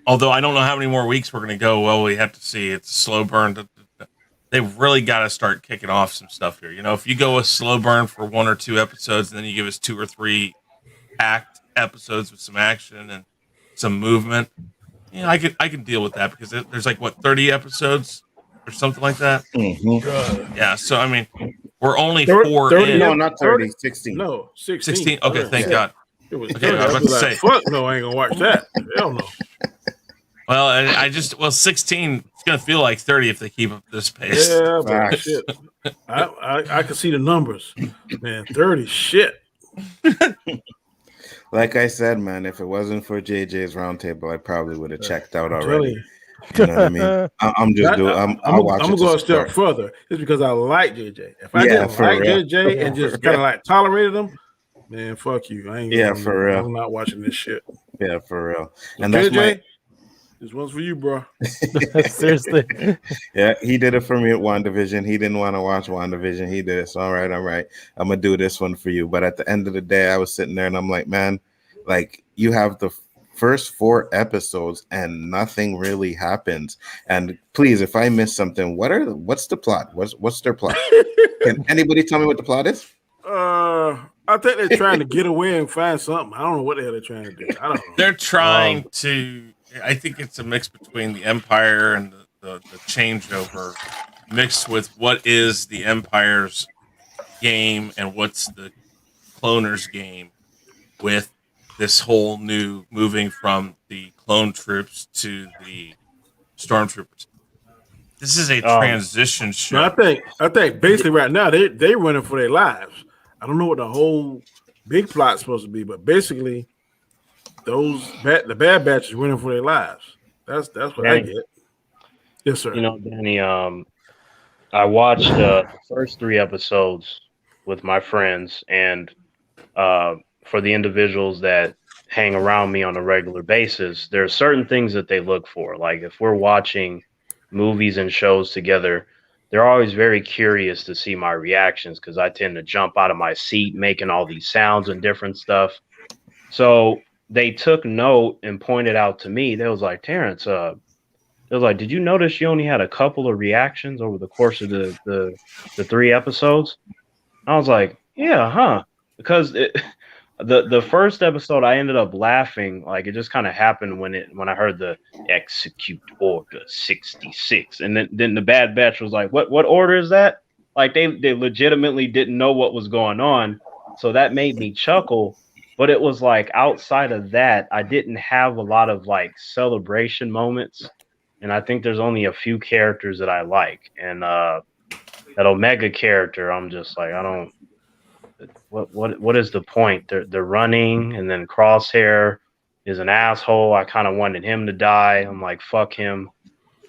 Although I don't know how many more weeks we're going to go. Well, we have to see. It's a slow burn. They've really got to start kicking off some stuff here. You know, if you go a slow burn for 1 or 2 episodes, and then you give us 2 or 3 act episodes with some action and some movement, yeah, I can deal with that because there's like 30 episodes or something like that. Mm-hmm. Yeah. So I mean, we're only 4 30, in. No, not 30, 16. No, 16. 16. Okay, thank God. It was Okay, 30. I was about to say. Fuck no, I ain't gonna watch that. Hell no. Well, 16. It's gonna feel like 30 if they keep up this pace. Yeah, but shit. I can see the numbers, man. 30, shit. Like I said, man, if it wasn't for JJ's roundtable, I probably would have checked out I'm already. telling You know what I mean? I'm just doing. I'm gonna go a step further. It's because I like JJ. If I didn't like JJ and just kind of like tolerated him, man, fuck you. I ain't. For real. I'm not watching this shit. Yeah, for real. So And JJ, this one's for you, bro. Seriously. Yeah, he did it for me at WandaVision. He didn't want to watch WandaVision. He did it. So, all right. I'm gonna do this one for you. But at the end of the day, I was sitting there and I'm like, man, like you have the first 4 episodes and nothing really happens. And please, if I miss something, what's the plot? What's their plot? Can anybody tell me what the plot is? I think they're trying to get away and find something. I don't know what the hell they're trying to do. I don't know. They're trying to. I think it's a mix between the Empire and the changeover, mixed with what is the Empire's game and what's the cloners' game, with this whole new moving from the clone troops to the stormtroopers. This is a transition show. No, I think basically right now they running for their lives. I don't know what the whole big plot's supposed to be, but basically the Bad Batch is running for their lives. That's what Danny, I get. Yes, sir. You know, Danny, I watched the first 3 episodes with my friends, and for the individuals that hang around me on a regular basis, there are certain things that they look for. Like if we're watching movies and shows together, they're always very curious to see my reactions because I tend to jump out of my seat making all these sounds and different stuff. So they took note and pointed out to me, they was like, Terrence, it was like, did you notice you only had a couple of reactions over the course of the 3 episodes? I was like, yeah, huh? Because the first episode I ended up laughing, like it just kind of happened when I heard the execute order 66, and then the Bad Batch was like, what order is that? Like they legitimately didn't know what was going on, so that made me chuckle. But it was like outside of that, I didn't have a lot of like celebration moments. And I think there's only a few characters that I like. And that Omega character, I'm just like, I don't. What is the point? They're running, and then Crosshair is an asshole. I kind of wanted him to die. I'm like, fuck him.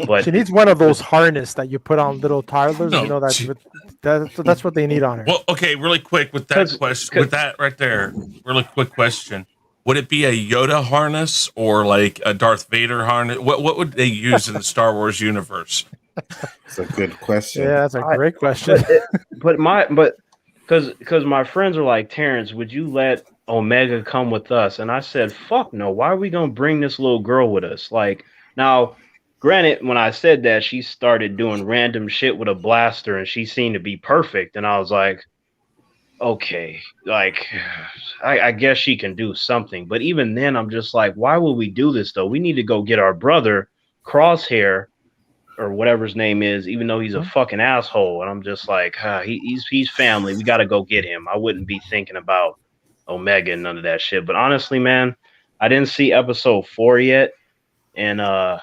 But She needs one of those harness that you put on little toddlers. No, You know that's what they need on her. Well, okay, really quick with that question, with that right there, really quick question: would it be a Yoda harness or like a Darth Vader harness? What would they use in the Star Wars universe? It's a good question. Yeah, that's a great question. Because my friends are like, Terrence, would you let Omega come with us? And I said, fuck no. Why are we gonna bring this little girl with us? Like, now, granted, when I said that, she started doing random shit with a blaster, and she seemed to be perfect. And I was like, okay, like, I guess she can do something. But even then, I'm just like, why would we do this though? We need to go get our brother Crosshair, or whatever his name is, even though he's a fucking asshole. And I'm just like, he's family. We got to go get him. I wouldn't be thinking about Omega and none of that shit. But honestly, man, I didn't see episode 4 yet, and I'm a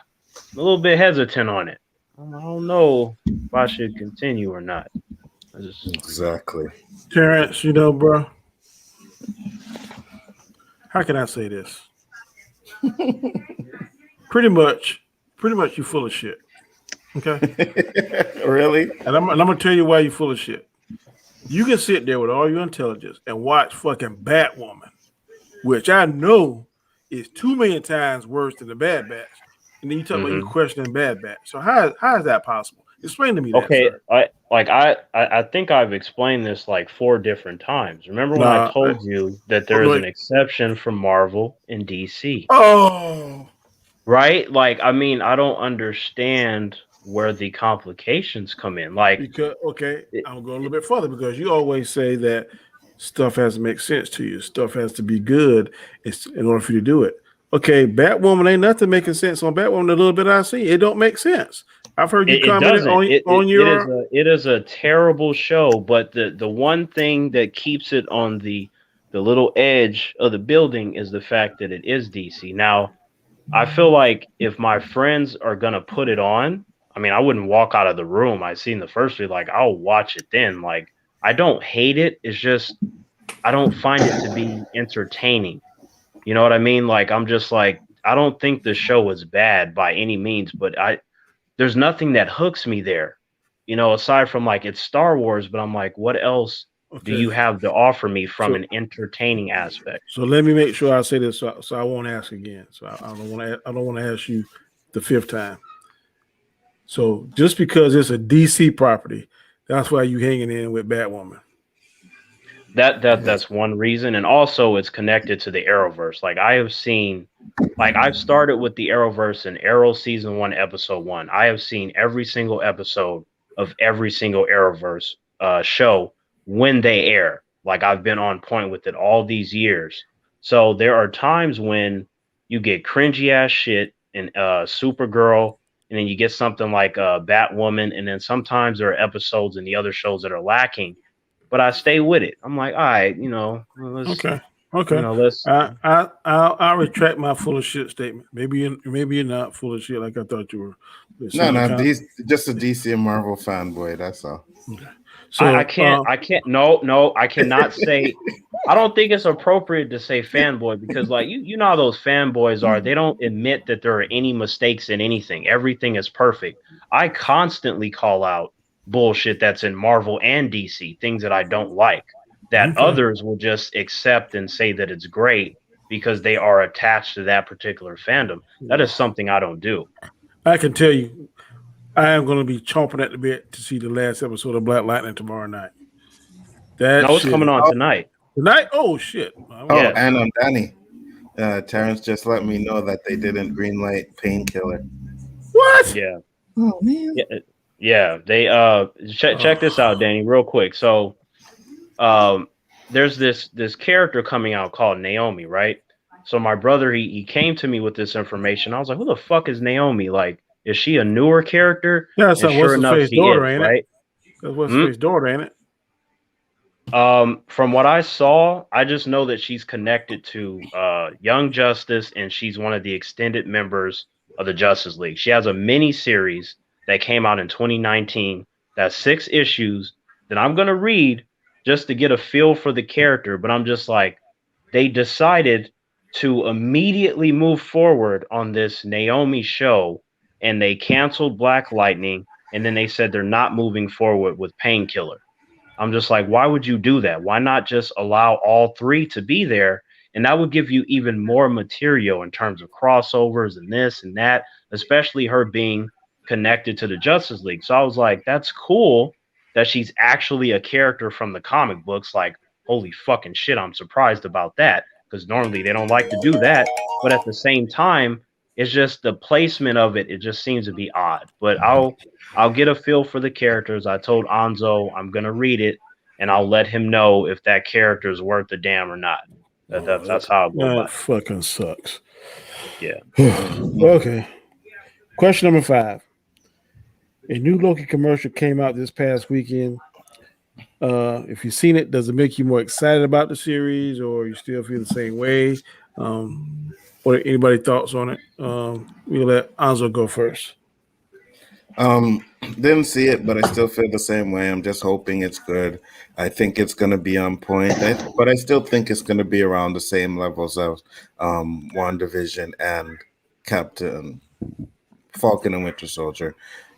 little bit hesitant on it. I don't know if I should continue or not. Exactly. Terrence, you know, bro, how can I say this? Pretty much you full of shit. Okay. Really? And I'm gonna tell you why you're full of shit. You can sit there with all your intelligence and watch fucking Batwoman, which I know is 2 million times worse than the Bad Batch. And then you talk about you questioning Bad Batch. So how is that possible? Explain to me that. Okay, sir. I think I've explained this like 4 different times. Remember when I told you that there is an exception from Marvel and DC? Oh, right. Like, I mean, I don't understand where the complications come in. Like, because I'm going a little bit further because you always say that stuff has to make sense to you. Stuff has to be good in order for you to do it. Okay, Batwoman ain't nothing making sense on Batwoman. A little bit I see, it don't make sense. I've heard you comment on your. It is a terrible show, but the one thing that keeps it on the little edge of the building is the fact that it is DC. Now, I feel like if my friends are gonna put it on, I mean, I wouldn't walk out of the room. I seen the first week, like I'll watch it then. Like, I don't hate it. It's just I don't find it to be entertaining. You know what I mean? Like, I'm just like, I don't think the show is bad by any means, but there's nothing that hooks me there, you know, aside from like it's Star Wars, but I'm like, what else do you have to offer me from an entertaining aspect? So let me make sure I say this so I won't ask again. So I don't want to ask you the 5th time. So just because it's a DC property, that's why you hanging in with Batwoman. That's one reason, and also it's connected to the Arrowverse. Like, I have seen, like, I've started with the Arrowverse in Arrow season 1, episode 1. I have seen every single episode of every single Arrowverse show when they air. Like, I've been on point with it all these years. So there are times when you get cringy ass shit in Supergirl, and then you get something like Batwoman, and then sometimes there are episodes in the other shows that are lacking. But I stay with it. I'm like, all right, you know, let's, okay. You know, let's. I'll retract my full of shit statement. Maybe you're not full of shit like I thought you were. No, just a DC and Marvel fanboy. That's all. Okay. So I can't. No, I cannot say. I don't think it's appropriate to say fanboy because, like, you know how those fanboys are. They don't admit that there are any mistakes in anything. Everything is perfect. I constantly call out bullshit that's in Marvel and DC, things that I don't like, that others will just accept and say that it's great because they are attached to that particular fandom. That is something I don't do. I can tell you, I am going to be chomping at the bit to see the last episode of Black Lightning tomorrow night. It's coming on tonight. Tonight? Oh, shit. Yeah. And Danny, Terrence just let me know that they didn't greenlight Painkiller. What? Yeah. Oh, man. Yeah, they check this out, Danny, real quick. So there's this character coming out called Naomi, right? So my brother, he came to me with this information. I was like, who the fuck is Naomi? Like, is she a newer character? Yeah, that's sure enough, she daughter, is, ain't right? That's what's his daughter, ain't it? From what I saw, I just know that she's connected to Young Justice, and she's one of the extended members of the Justice League. She has a mini series that came out in 2019. That's 6 issues that I'm gonna read just to get a feel for the character. But I'm just like, they decided to immediately move forward on this Naomi show, and they canceled Black Lightning, and then they said they're not moving forward with Painkiller. I'm just like, why would you do that? Why not just allow all 3 to be there? And that would give you even more material in terms of crossovers and this and that, especially her being connected to the Justice League. So I was like, that's cool that she's actually a character from the comic books. Like, holy fucking shit, I'm surprised about that, because normally they don't like to do that. But at the same time, it's just the placement of it. It just seems to be odd. But I'll get a feel for the characters. I told Anzo I'm gonna read it, and I'll let him know if that character is worth a damn or not. That's how I go That about it. fucking sucks. Yeah. Okay. Question number 5. A new Loki commercial came out this past weekend. If you've seen it, does it make you more excited about the series, or you still feel the same way? What anybody thoughts on it? We'll let Anzo go first. Didn't see it, but I still feel the same way. I'm just hoping it's good. I think it's going to be on point, but I still think it's going to be around the same levels of WandaVision and Captain Falcon and Winter Soldier.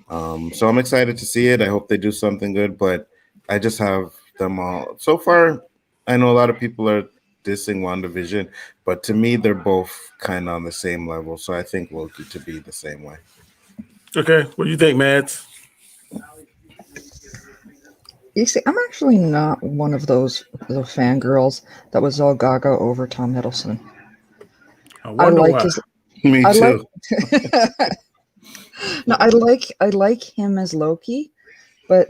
So I'm excited to see it. I hope they do something good, but I just have them all. So far, I know a lot of people are dissing WandaVision, but to me, they're both kind of on the same level. So I think Loki to be the same way. Okay. What do you think, Mads? You see, I'm actually not one of those fangirls that was all gaga over Tom Hiddleston. I wonder like why. his. Me I too. No, I like him as Loki, but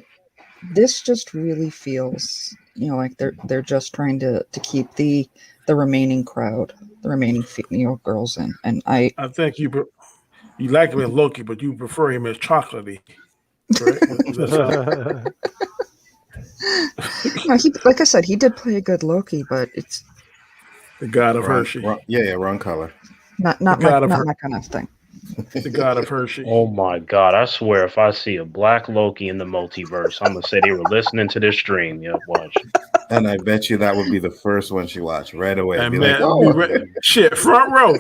this just really feels, like they're just trying to keep the remaining crowd, the remaining girls in, and I think you like him as Loki, but you prefer him as chocolatey. Correct? Is that so? no, he, like I said, he did play a good Loki, but it's The God of Wrong, Hershey. wrong color. not The God of my kind of thing. The God of Hershey. Oh my God! I swear, if I see a black Loki in the multiverse, I'm gonna say they were listening to this stream. Yeah, watch. And I bet you that would be the first one she watched right away. And Be man, like, oh, shit, front row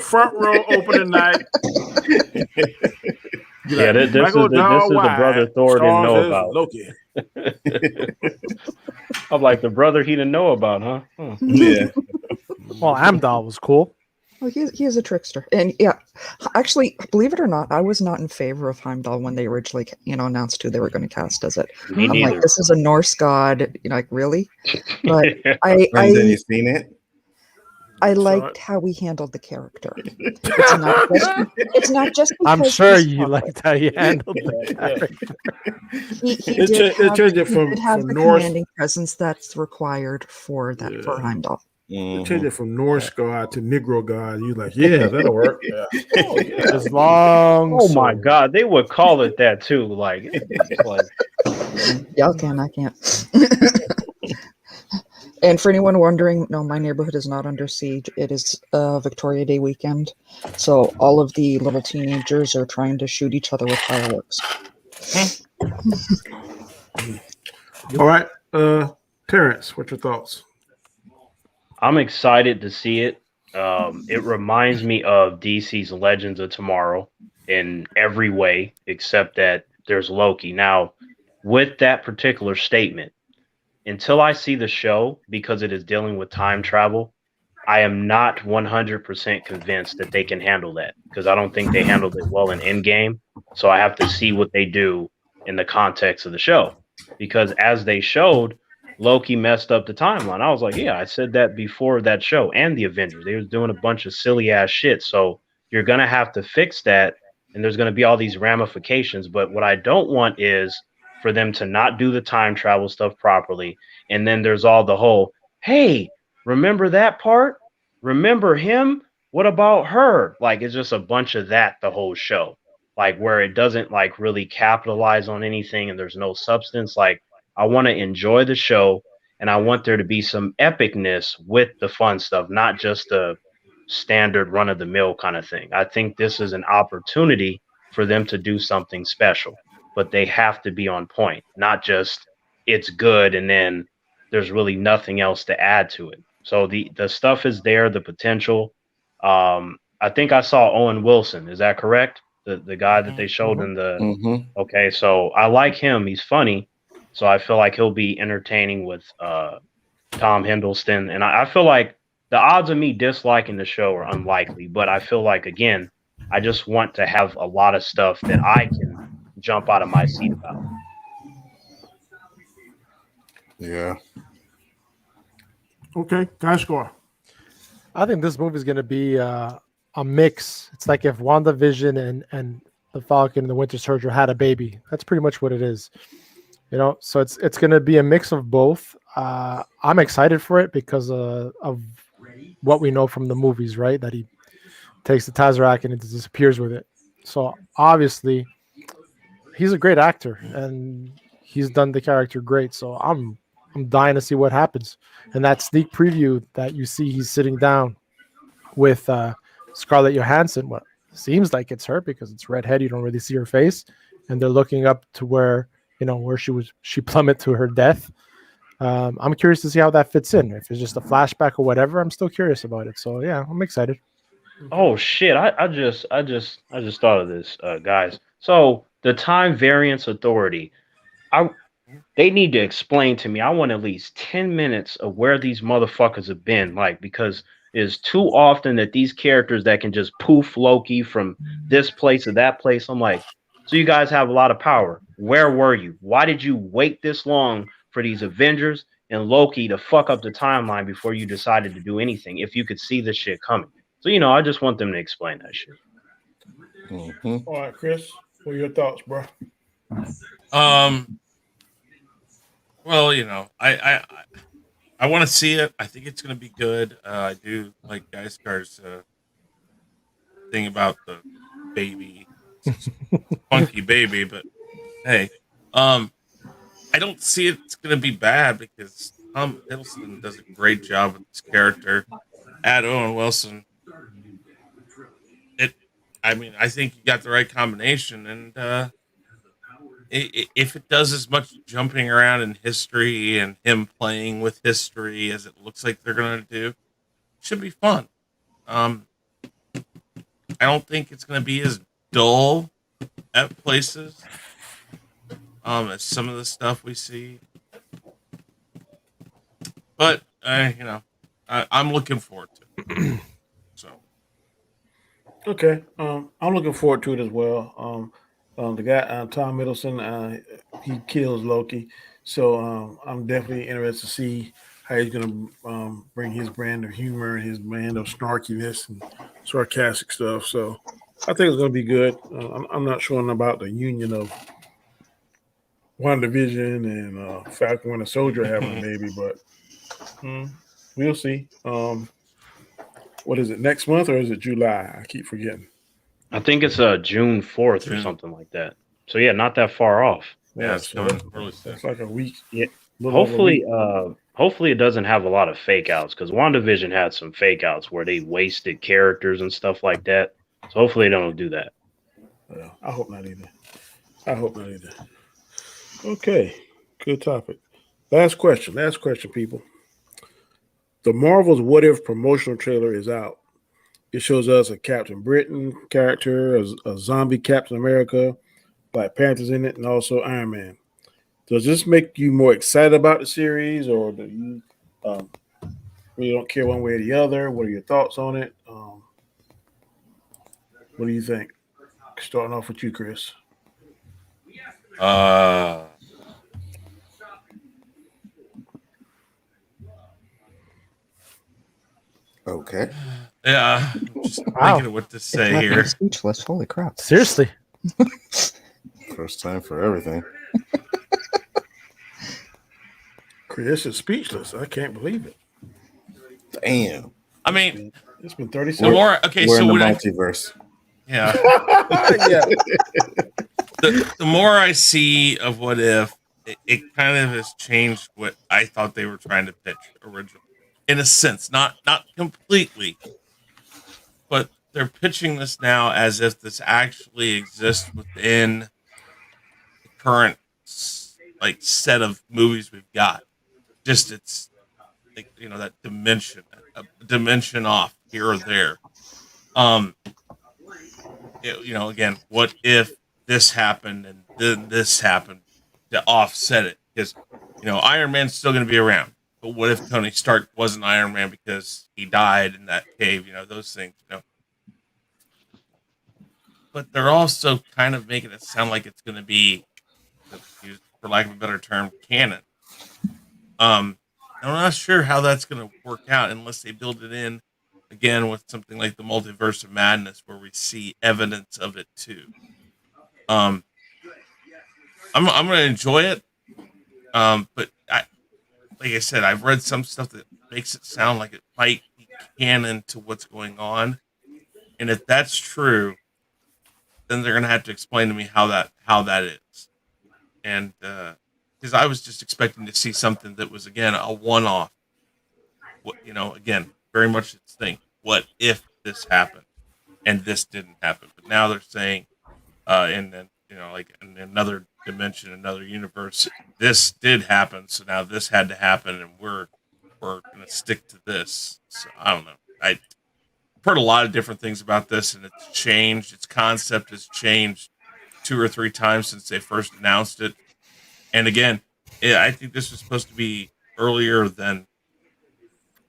opening night. Yeah, this is the brother Thor didn't know about. Loki. I'm like, the brother he didn't know about, huh? yeah. Well, Amdal was cool. Well, he is a trickster, and yeah, actually, believe it or not, I was not in favor of Heimdall when they originally, announced who they were going to cast as it. Me I'm neither. like, this is a Norse god, like really? But Yeah. And then you seen it? I Saw liked it. how he handled the character. It's not just because I'm sure he's you tough. liked how you handled the character. He It did changed it have from the Norse. commanding presence that's required for that for Heimdall. They changed it from Norse god to Negro god. You like, yeah, that'll work. Yeah. Oh, yeah. His long. Oh my sword. God, they would call it that too. Like, it's like Y'all can, I can't. And for anyone wondering, no, my neighborhood is not under siege. It is Victoria Day weekend, so all of the little teenagers are trying to shoot each other with fireworks. All right. Terrence, what's your thoughts? I'm excited to see it. It reminds me of DC's Legends of Tomorrow in every way, except that there's Loki. Now, with that particular statement, until I see the show, because it is dealing with time travel, I am not 100% convinced that they can handle that, because I don't think they handled it well in Endgame. So I have to see what they do in the context of the show, because as they showed, Loki messed up the timeline. I was like, yeah, I said that before that show and the Avengers. They was doing a bunch of silly ass shit. So you're going to have to fix that. And there's going to be all these ramifications. But what I don't want is for them to not do the time travel stuff properly. And then there's all the whole, hey, remember that part? Remember him? What about her? Like, it's just a bunch of that the whole show. Like, where it doesn't like really capitalize on anything and there's no substance. Like, I want to enjoy the show, and I want there to be some epicness with the fun stuff, not just a standard run of the mill kind of thing. I think this is an opportunity for them to do something special, but they have to be on point, not just it's good and then there's really nothing else to add to it. So the stuff is there, the potential. I think I saw Owen Wilson. Is that correct? The guy that they showed in the okay. So I like him. He's funny. So I feel like he'll be entertaining with Tom Hiddleston, and I feel like the odds of me disliking the show are unlikely. But I feel like again, I just want to have a lot of stuff that I can jump out of my seat about. Yeah. Okay, guy score. I think this movie is going to be a mix. It's like if WandaVision and the Falcon and the Winter Soldier had a baby. That's pretty much what it is. You know, so it's going to be a mix of both. I'm excited for it because of what we know from the movies, right? That he takes the Tesseract and it disappears with it. So obviously, he's a great actor and he's done the character great. So I'm dying to see what happens. And that sneak preview that you see, he's sitting down with Scarlett Johansson. What seems like it's her because it's redhead. You don't really see her face, and they're looking up to where she plummeted to her death. I'm curious to see how that fits in. If it's just a flashback or whatever, I'm still curious about it. So yeah, I'm excited. Oh shit! I just thought of this, guys. So the Time Variance Authority, they need to explain to me. I want at least 10 minutes of where these motherfuckers have been, like, because it's too often that these characters that can just poof Loki from this place to that place. I'm like, so you guys have a lot of power. Where were you? Why did you wait this long for these Avengers and Loki to fuck up the timeline before you decided to do anything if you could see this shit coming? So, I just want them to explain that shit. All right, Chris, what are your thoughts, bro? Well, I want to see it. I think it's going to be good. I do like Guy Scar's thing about the baby, funky baby, but hey, I don't see it's going to be bad because Tom Hiddleston does a great job with this character. Add Owen Wilson. I think you got the right combination, and if it does as much jumping around in history and him playing with history as it looks like they're going to do, it should be fun. I don't think it's going to be as dull at places as some of the stuff we see. But, I'm looking forward to it. So. Okay. I'm looking forward to it as well. The guy, Tom Hiddleston, he kills Loki. So I'm definitely interested to see how he's going to bring his brand of humor and his brand of snarkiness and sarcastic stuff. So I think it's going to be good. I'm not sure about the union of WandaVision and Falcon Winter Soldier having a baby, but we'll see. What is it, next month or is it July? I keep forgetting. I think it's June 4th or something like that. So yeah, not that far off. Yeah, it's coming really soon. It's like a week. Yeah. Hopefully it doesn't have a lot of fake outs because WandaVision had some fake outs where they wasted characters and stuff like that. So hopefully they don't do that. Well, I hope not either. Okay, good topic. Last question, people. The Marvel's What If promotional trailer is out. It shows us a Captain Britain character, a zombie Captain America, Black Panther's in it, and also Iron Man. Does this make you more excited about the series, or do you really don't care one way or the other? What are your thoughts on it? What do you think? Starting off with you, Chris. Okay. Yeah, just thinking of what to say here. Speechless. Holy crap. Seriously. First time for everything. Chris is speechless. I can't believe it. Damn. I mean, It's been 30 the seconds. more okay, We're so in the when multiverse. yeah, Yeah. the more I see of What If, it kind of has changed what I thought they were trying to pitch originally, in a sense, not completely, but they're pitching this now as if this actually exists within the current like set of movies we've got. Just it's like that dimension, a dimension off here or there. Um, again, what if this happened and then this happened to offset it? Because Iron Man's still going to be around, but what if Tony Stark wasn't Iron Man because he died in that cave? Those things. But they're also kind of making it sound like it's going to be, for lack of a better term, canon. I'm not sure how that's going to work out unless they build it in again with something like the Multiverse of Madness, where we see evidence of it too. I'm going to enjoy it, but like I said, I've read some stuff that makes it sound like it might be canon to what's going on, and if that's true, then they're going to have to explain to me how that is, and because I was just expecting to see something that was again a one-off. Again, very much its thing. What if this happened and this didn't happen? But now they're saying, and then like in another dimension, another universe, this did happen. So now this had to happen, and we're gonna stick to this. So I don't know. I've heard a lot of different things about this, and it's changed. Its concept has changed 2 or 3 times since they first announced it. And again, I think this was supposed to be earlier than,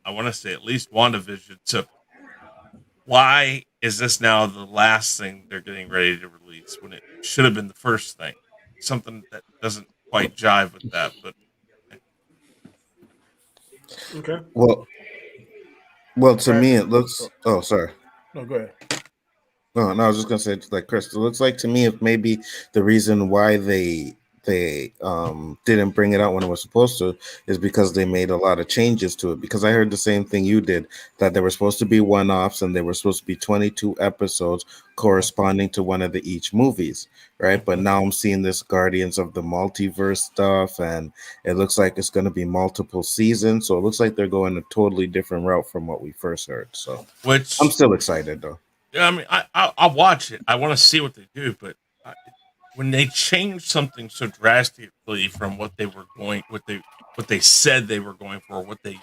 I want to say, at least WandaVision. So why is this now the last thing they're getting ready to release when it should have been the first thing? Something that doesn't quite jive with that. But Okay. Well, to me it looks. Oh, sorry. No, go ahead. No, I was just gonna say, like Chris, it looks like to me if maybe the reason why they didn't bring it out when it was supposed to is because they made a lot of changes to it. Because I heard the same thing you did, that they were supposed to be one-offs and they were supposed to be 22 episodes corresponding to one of the each movies, right? But now I'm seeing this Guardians of the Multiverse stuff, and it looks like it's going to be multiple seasons. So it looks like they're going a totally different route from what we first heard. So which I'm still excited though. I mean, I'll watch it. I want to see what they do, but when they change something so drastically from what they were going, what they said they were going for, what they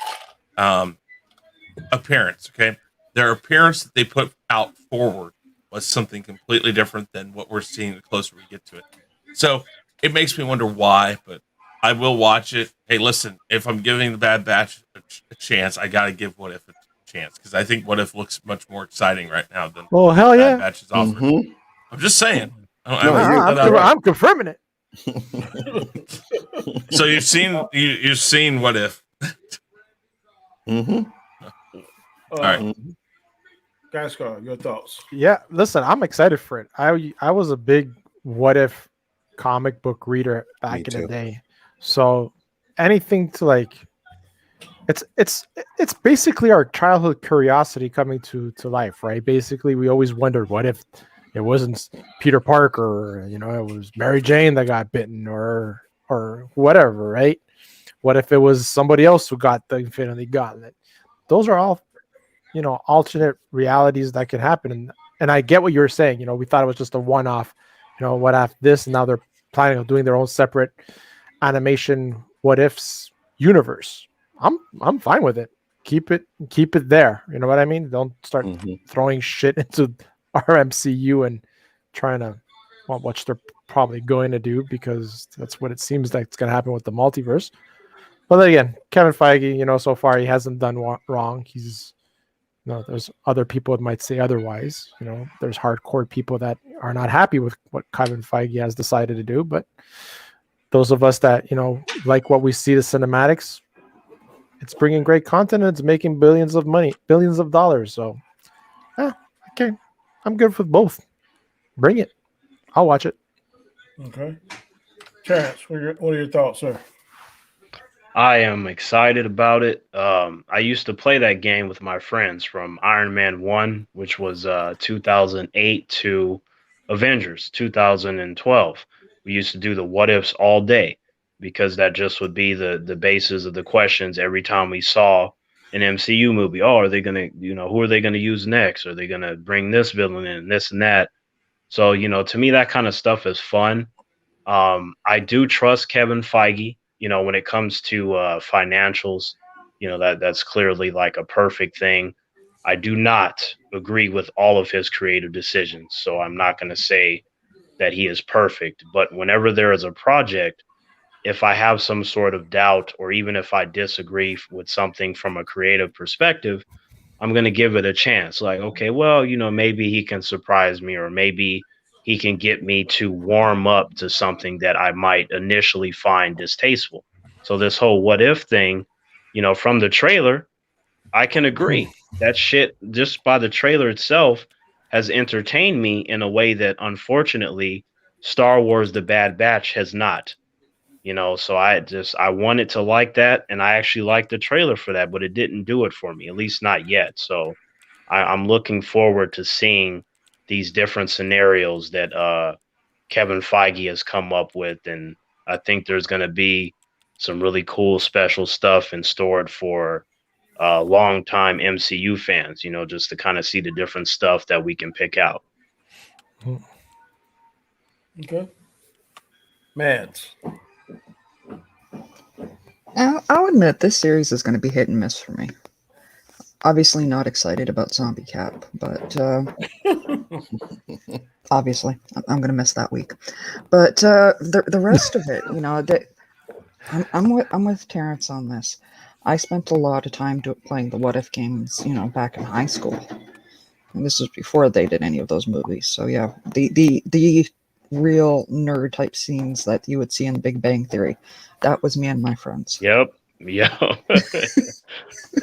appearance, okay, their appearance that they put out forward was something completely different than what we're seeing the closer we get to it. So it makes me wonder why, but I will watch it. Hey, listen, if I'm giving the Bad Batch a chance, I got to give What If a chance, because I think What If looks much more exciting right now than hell yeah, Bad Batch is offering. I'm just saying. I'm confirming it. So you've seen What If. Mm-hmm. All right. Guys, your thoughts? Yeah, listen, I'm excited for it. I was a big What If comic book reader back in the day, so anything to like, it's basically our childhood curiosity coming to life, right? Basically, we always wondered, what if it wasn't Peter Parker, it was Mary Jane that got bitten, or whatever, right? What if it was somebody else who got the Infinity Gauntlet? Those are all, alternate realities that can happen. And I get what you're saying. We thought it was just a one-off, what if this, and now they're planning on doing their own separate animation what ifs universe. I'm fine with it. Keep it there. You know what I mean? Don't start throwing shit into our MCU and trying to, which they're probably going to do, because that's what it seems like it's going to happen with the multiverse. But then again, Kevin Feige, so far he hasn't done wrong. He's, there's other people that might say otherwise. There's hardcore people that are not happy with what Kevin Feige has decided to do. But those of us that, like what we see, the cinematics, it's bringing great content and it's making billions of dollars. So, okay, I'm good with both. Bring it. I'll watch it. Okay. Terrence, what are your thoughts, sir? I am excited about it. I used to play that game with my friends from Iron Man 1, which was 2008, to Avengers 2012. We used to do the what ifs all day. because that just would be the basis of the questions every time we saw an MCU movie. Oh, are they gonna, who are they gonna use next? Are they gonna bring this villain in, this and that? So, to me, that kind of stuff is fun. I do trust Kevin Feige, when it comes to financials, that's clearly like a perfect thing. I do not agree with all of his creative decisions, so I'm not going to say that he is perfect. But whenever there is a project, if I have some sort of doubt, or even if I disagree with something from a creative perspective, I'm going to give it a chance. Like, okay, well, maybe he can surprise me, or maybe he can get me to warm up to something that I might initially find distasteful. So this whole what if thing, from the trailer, I can agree that shit just by the trailer itself has entertained me in a way that unfortunately Star Wars The Bad Batch has not. So I wanted to like that, and I actually liked the trailer for that, but it didn't do it for me, at least not yet. So I'm looking forward to seeing these different scenarios that Kevin Feige has come up with, and I think there's going to be some really cool special stuff in store for longtime MCU fans, just to kind of see the different stuff that we can pick out. Okay. Mads. I'll admit this series is going to be hit and miss for me. Obviously not excited about Zombie Cap, but obviously I'm going to miss that week. But the rest of it, I'm with Terrence on this. I spent a lot of time playing the What If games, back in high school. And this was before they did any of those movies. So yeah, the real nerd type scenes that you would see in Big Bang Theory, that was me and my friends. Yep.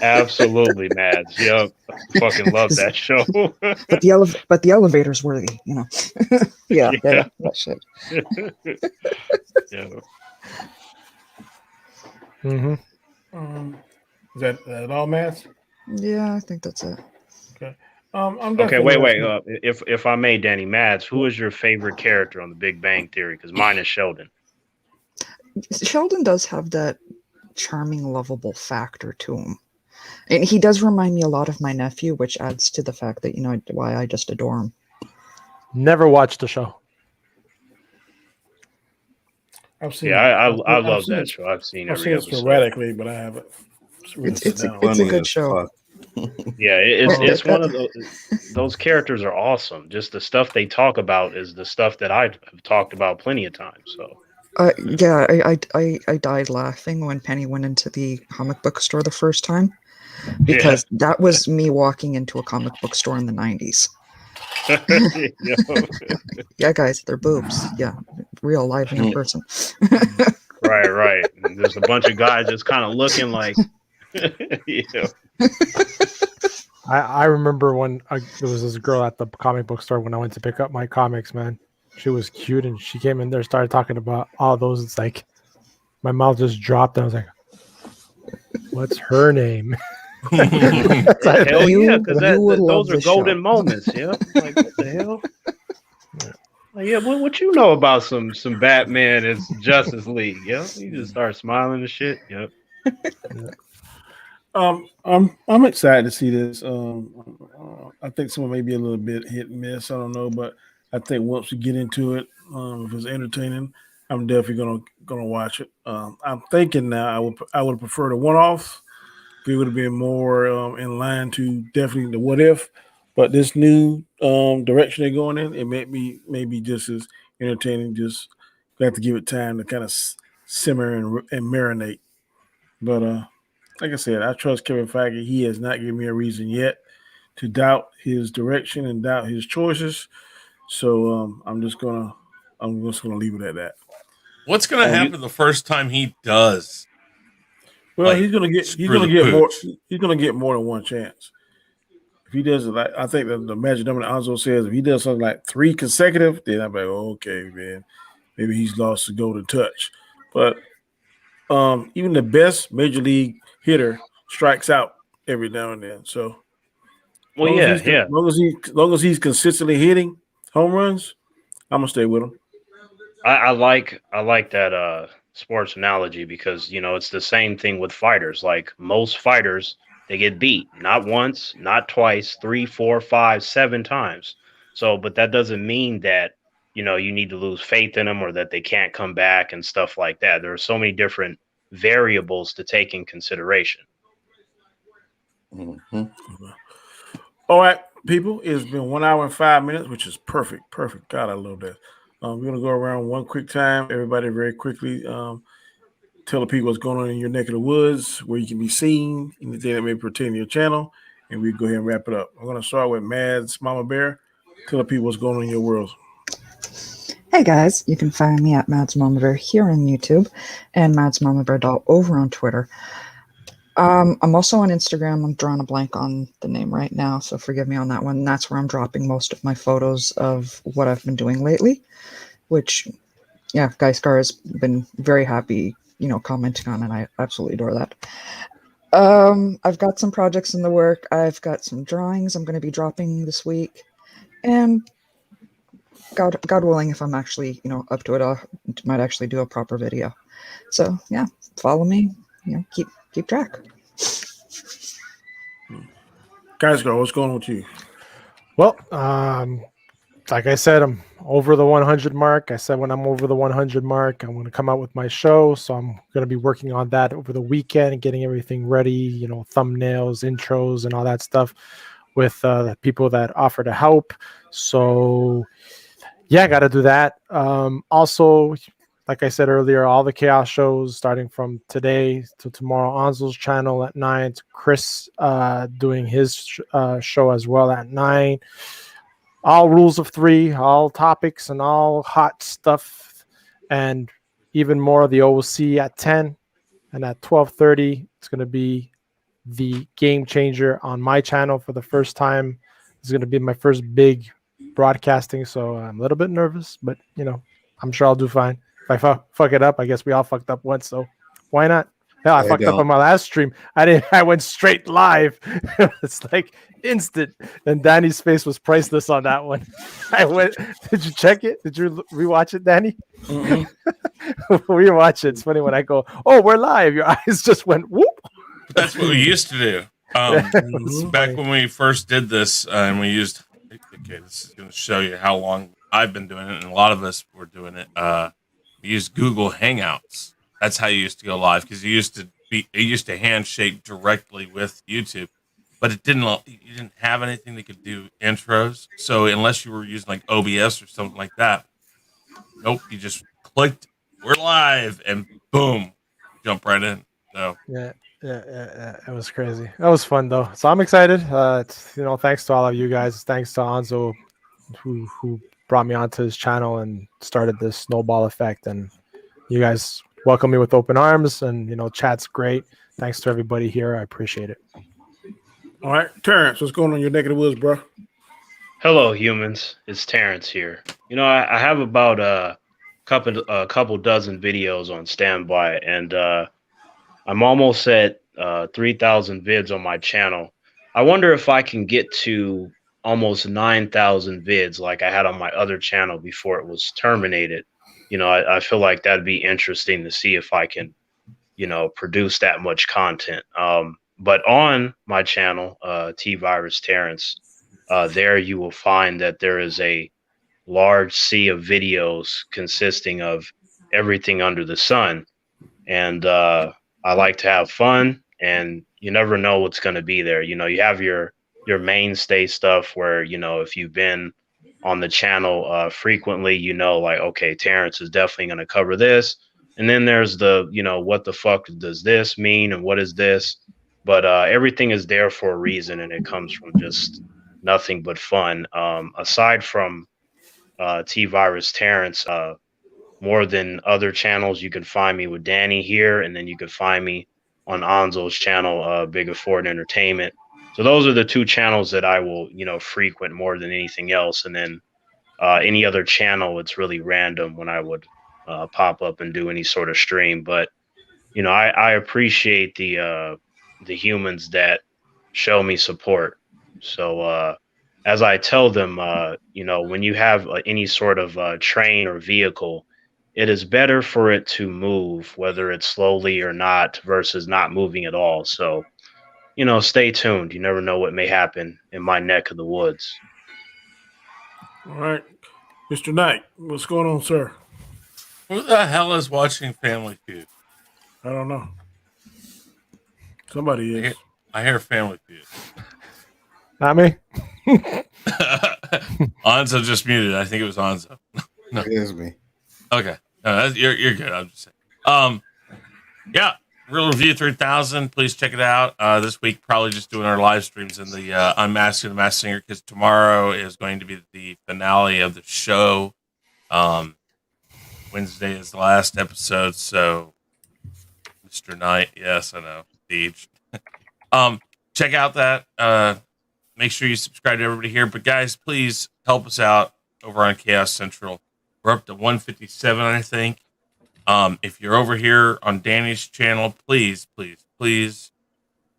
Absolutely, Mads. Yep. Fucking love that show. but the elevator's worthy, yeah, that shit. Yeah. Is that all, Mads? Yeah, I think that's it. Okay. I'm Okay, definitely wait. If I may, Danny, Mads, who is your favorite character on The Big Bang Theory? Because mine is Sheldon. Sheldon does have that charming, lovable factor to him. And he does remind me a lot of my nephew, which adds to the fact that, why I just adore him. Never watched the show. I've seen. Yeah, I love that show. I've seen every episode sporadically, but I haven't. It's a good show. Yeah, it's one of those characters are awesome. Just the stuff they talk about is the stuff that I have talked about plenty of times. So. Yeah, I died laughing when Penny went into the comic book store the first time, because that was me walking into a comic book store in the 90s. Yeah, guys, they're boobs. Yeah, real live in person. Right. And there's a bunch of guys just kind of looking like, I remember when there was this girl at the comic book store when I went to pick up my comics, man. She was cute, and she came in there, started talking about all those. It's like my mouth just dropped, and I was like, "What's her name?" Hell yeah, because those are golden moments. Yeah, like what the hell? Like, yeah, what you know about some Batman and Justice League? Yeah, you just start smiling and shit. Yep. I'm excited to see this. I think someone may be a little bit hit and miss. I don't know, but I think once we get into it, if it's entertaining, I'm definitely gonna watch it. I'm thinking now I would prefer the one-off. It would have been more in line to definitely the What If, but this new direction they're going in, it may be just as entertaining. Just have to give it time to kind of simmer and marinate. But like I said, I trust Kevin Feige. He has not given me a reason yet to doubt his direction and doubt his choices. So I'm just gonna leave it at that. What's gonna happen the first time he does? Well, he's gonna get more than one chance. If he does it, like I think the Magic Number that Anzo says, if he does something like 3 consecutive, then I'm like, okay, man, maybe he's lost the golden touch. But even the best major league hitter strikes out every now and then. So, long as he's consistently hitting home runs, I'm gonna stay with him. I like that sports analogy because it's the same thing with fighters. Like most fighters, they get beat not once, not twice, 3, 4, 5, 7 times. So, but that doesn't mean that you need to lose faith in them or that they can't come back and stuff like that. There are so many different variables to take in consideration. Mm-hmm. All right, people, it's been 1 hour and 5 minutes, which is perfect. Perfect. God, I love that. We're going to go around one quick time. Everybody very quickly tell the people what's going on in your neck of the woods, where you can be seen, anything that may pertain to your channel, and we go ahead and wrap it up. I'm going to start with Mads Mama Bear. Tell the people what's going on in your world. Hey guys, you can find me at Mads Mama Bear here on YouTube and Mads Mama Bear Doll over on Twitter. I'm also on Instagram. I'm drawing a blank on the name right now, so forgive me on that one. That's where I'm dropping most of my photos of what I've been doing lately, which, yeah, Guy Scar has been very happy, commenting on, and I absolutely adore that. I've got some projects in the work. I've got some drawings I'm going to be dropping this week, and God willing, if I'm actually, up to it, I might actually do a proper video. So yeah, follow me. Keep track. Guys, what's going on with you? Well, like I said, I'm over the 100 mark. I said when I'm over the 100 mark, I'm going to come out with my show. So I'm going to be working on that over the weekend and getting everything ready, thumbnails, intros, and all that stuff with the people that offer to help. So yeah, I got to do that. Also, like I said earlier, all the Chaos shows starting from today to tomorrow, Anzo's channel at 9, to Chris doing his show as well at 9. All rules of 3, all topics and all hot stuff, and even more of the OC at 10. And at 12:30, it's going to be the Game Changer on my channel for the first time. It's going to be my first big broadcasting, so I'm a little bit nervous, but I'm sure I'll do fine. If I fuck it up, I guess we all fucked up once, so why not? Hell, I fucked up on my last stream. I went straight live. It's like instant, and Danny's face was priceless on that one. Did you check it? Did you rewatch it, Danny? Mm-hmm. Rewatch it. It's funny when I go, "Oh, we're live." Your eyes just went whoop. That's what we used to do. Back when we first did this, and we used. Okay, this is going to show you how long I've been doing it, and a lot of us were doing it. We used Google Hangouts. That's how you used to go live, because it used to handshake directly with YouTube, but you didn't have anything that could do intros. So unless you were using like OBS or something like that, nope, you just clicked, we're live, and boom, jump right in. So yeah, it was crazy. That was fun though. So I'm excited. Thanks to all of you guys. Thanks to Anzo, who brought me onto his channel and started this snowball effect. And you guys welcome me with open arms. And chat's great. Thanks to everybody here. I appreciate it. All right, Terrence, what's going on in your neck of the woods, bro? Hello, humans. It's Terrence here. I have about a couple dozen videos on standby, and I'm almost at 3,000 vids on my channel. I wonder if I can get to almost 9,000 vids like I had on my other channel before it was terminated. I feel like that'd be interesting to see if I can, produce that much content. But on my channel, T-Virus Terrence, there you will find that there is a large sea of videos consisting of everything under the sun. And I like to have fun, and you never know what's going to be there. You have your mainstay stuff where, if you've been on the channel frequently, like, okay, Terrence is definitely going to cover this. And then there's the, what the fuck does this mean? And what is this? But everything is there for a reason, and it comes from just nothing but fun. Aside from T-Virus Terrence, more than other channels, you can find me with Danny here, and then you can find me on Anzo's channel, Big Afford Entertainment. So those are the two channels that I will, frequent more than anything else. And then any other channel, it's really random when I would pop up and do any sort of stream. But I appreciate the humans that show me support. So as I tell them, when you have any sort of train or vehicle it is better for it to move, whether it's slowly or not, versus not moving at all. So, stay tuned. You never know what may happen in my neck of the woods. All right. Mr. Knight, what's going on, sir? Who the hell is watching Family Feud? I don't know. Somebody is. I hear Family Feud. Not me. Anzo just muted. I think it was Anzo. No. It is me. Okay. No, you're good. I'm just saying. Yeah. Real Review 3000. Please check it out. This week, probably just doing our live streams in the Unmasking the Masked Singer, because tomorrow is going to be the finale of the show. Wednesday is the last episode. So, Mr. Knight, yes, I know. Siege. Check out that. Make sure you subscribe to everybody here. But guys, please help us out over on Chaos Central. We're up to 157, I think. If you're over here on Danny's channel, please go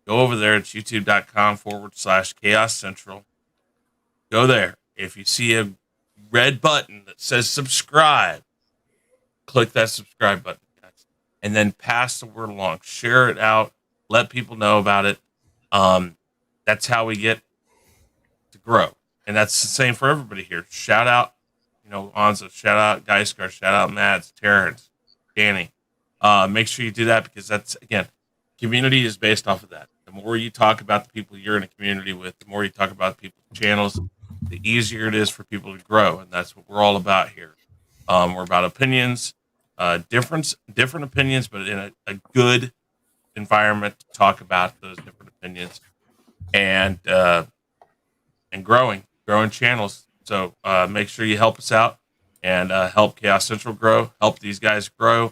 over there. It's youtube.com/Chaos Central. Go there. If you see a red button that says subscribe, click that subscribe button, guys. And then pass the word along. Share it out. Let people know about it. That's how we get to grow. And that's the same for everybody here. Shout out, Anzo, shout out Geiskar, shout out Mads, Terrence, Danny. Make sure you do that, because that's, again, community is based off of that. The more you talk about the people you're in a community with, the more you talk about people's channels, the easier it is for people to grow. And that's what we're all about here. We're about opinions, different opinions, but in a good environment to talk about those different opinions, and growing channels. So make sure you help us out and help Chaos Central grow, help these guys grow.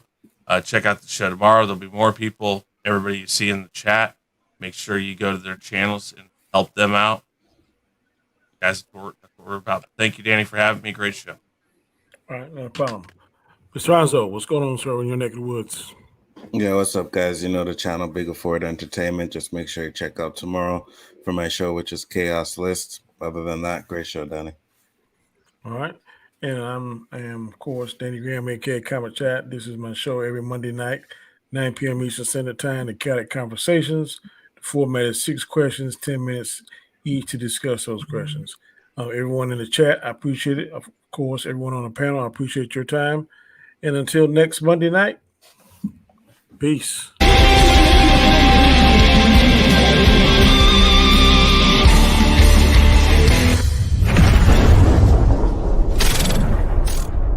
Check out the show tomorrow. There'll be more people. Everybody you see in the chat, make sure you go to their channels and help them out. Guys, that's what we're about. Thank you, Danny, for having me. Great show. All right, no problem. Mr. Anzo, what's going on, sir, in your neck of the woods? Yeah, what's up, guys? The channel Bigger Forward Entertainment. Just make sure you check out tomorrow for my show, which is Chaos List. Other than that, great show, Danny. All right. And I am, of course, Danny Graham, aka Comic Chat. This is my show every Monday night, 9 p.m. Eastern Standard Time, the Khaotic Conversations. The format is 6 questions, 10 minutes each to discuss those questions. Everyone in the chat, I appreciate it. Of course, everyone on the panel, I appreciate your time. And until next Monday night, peace.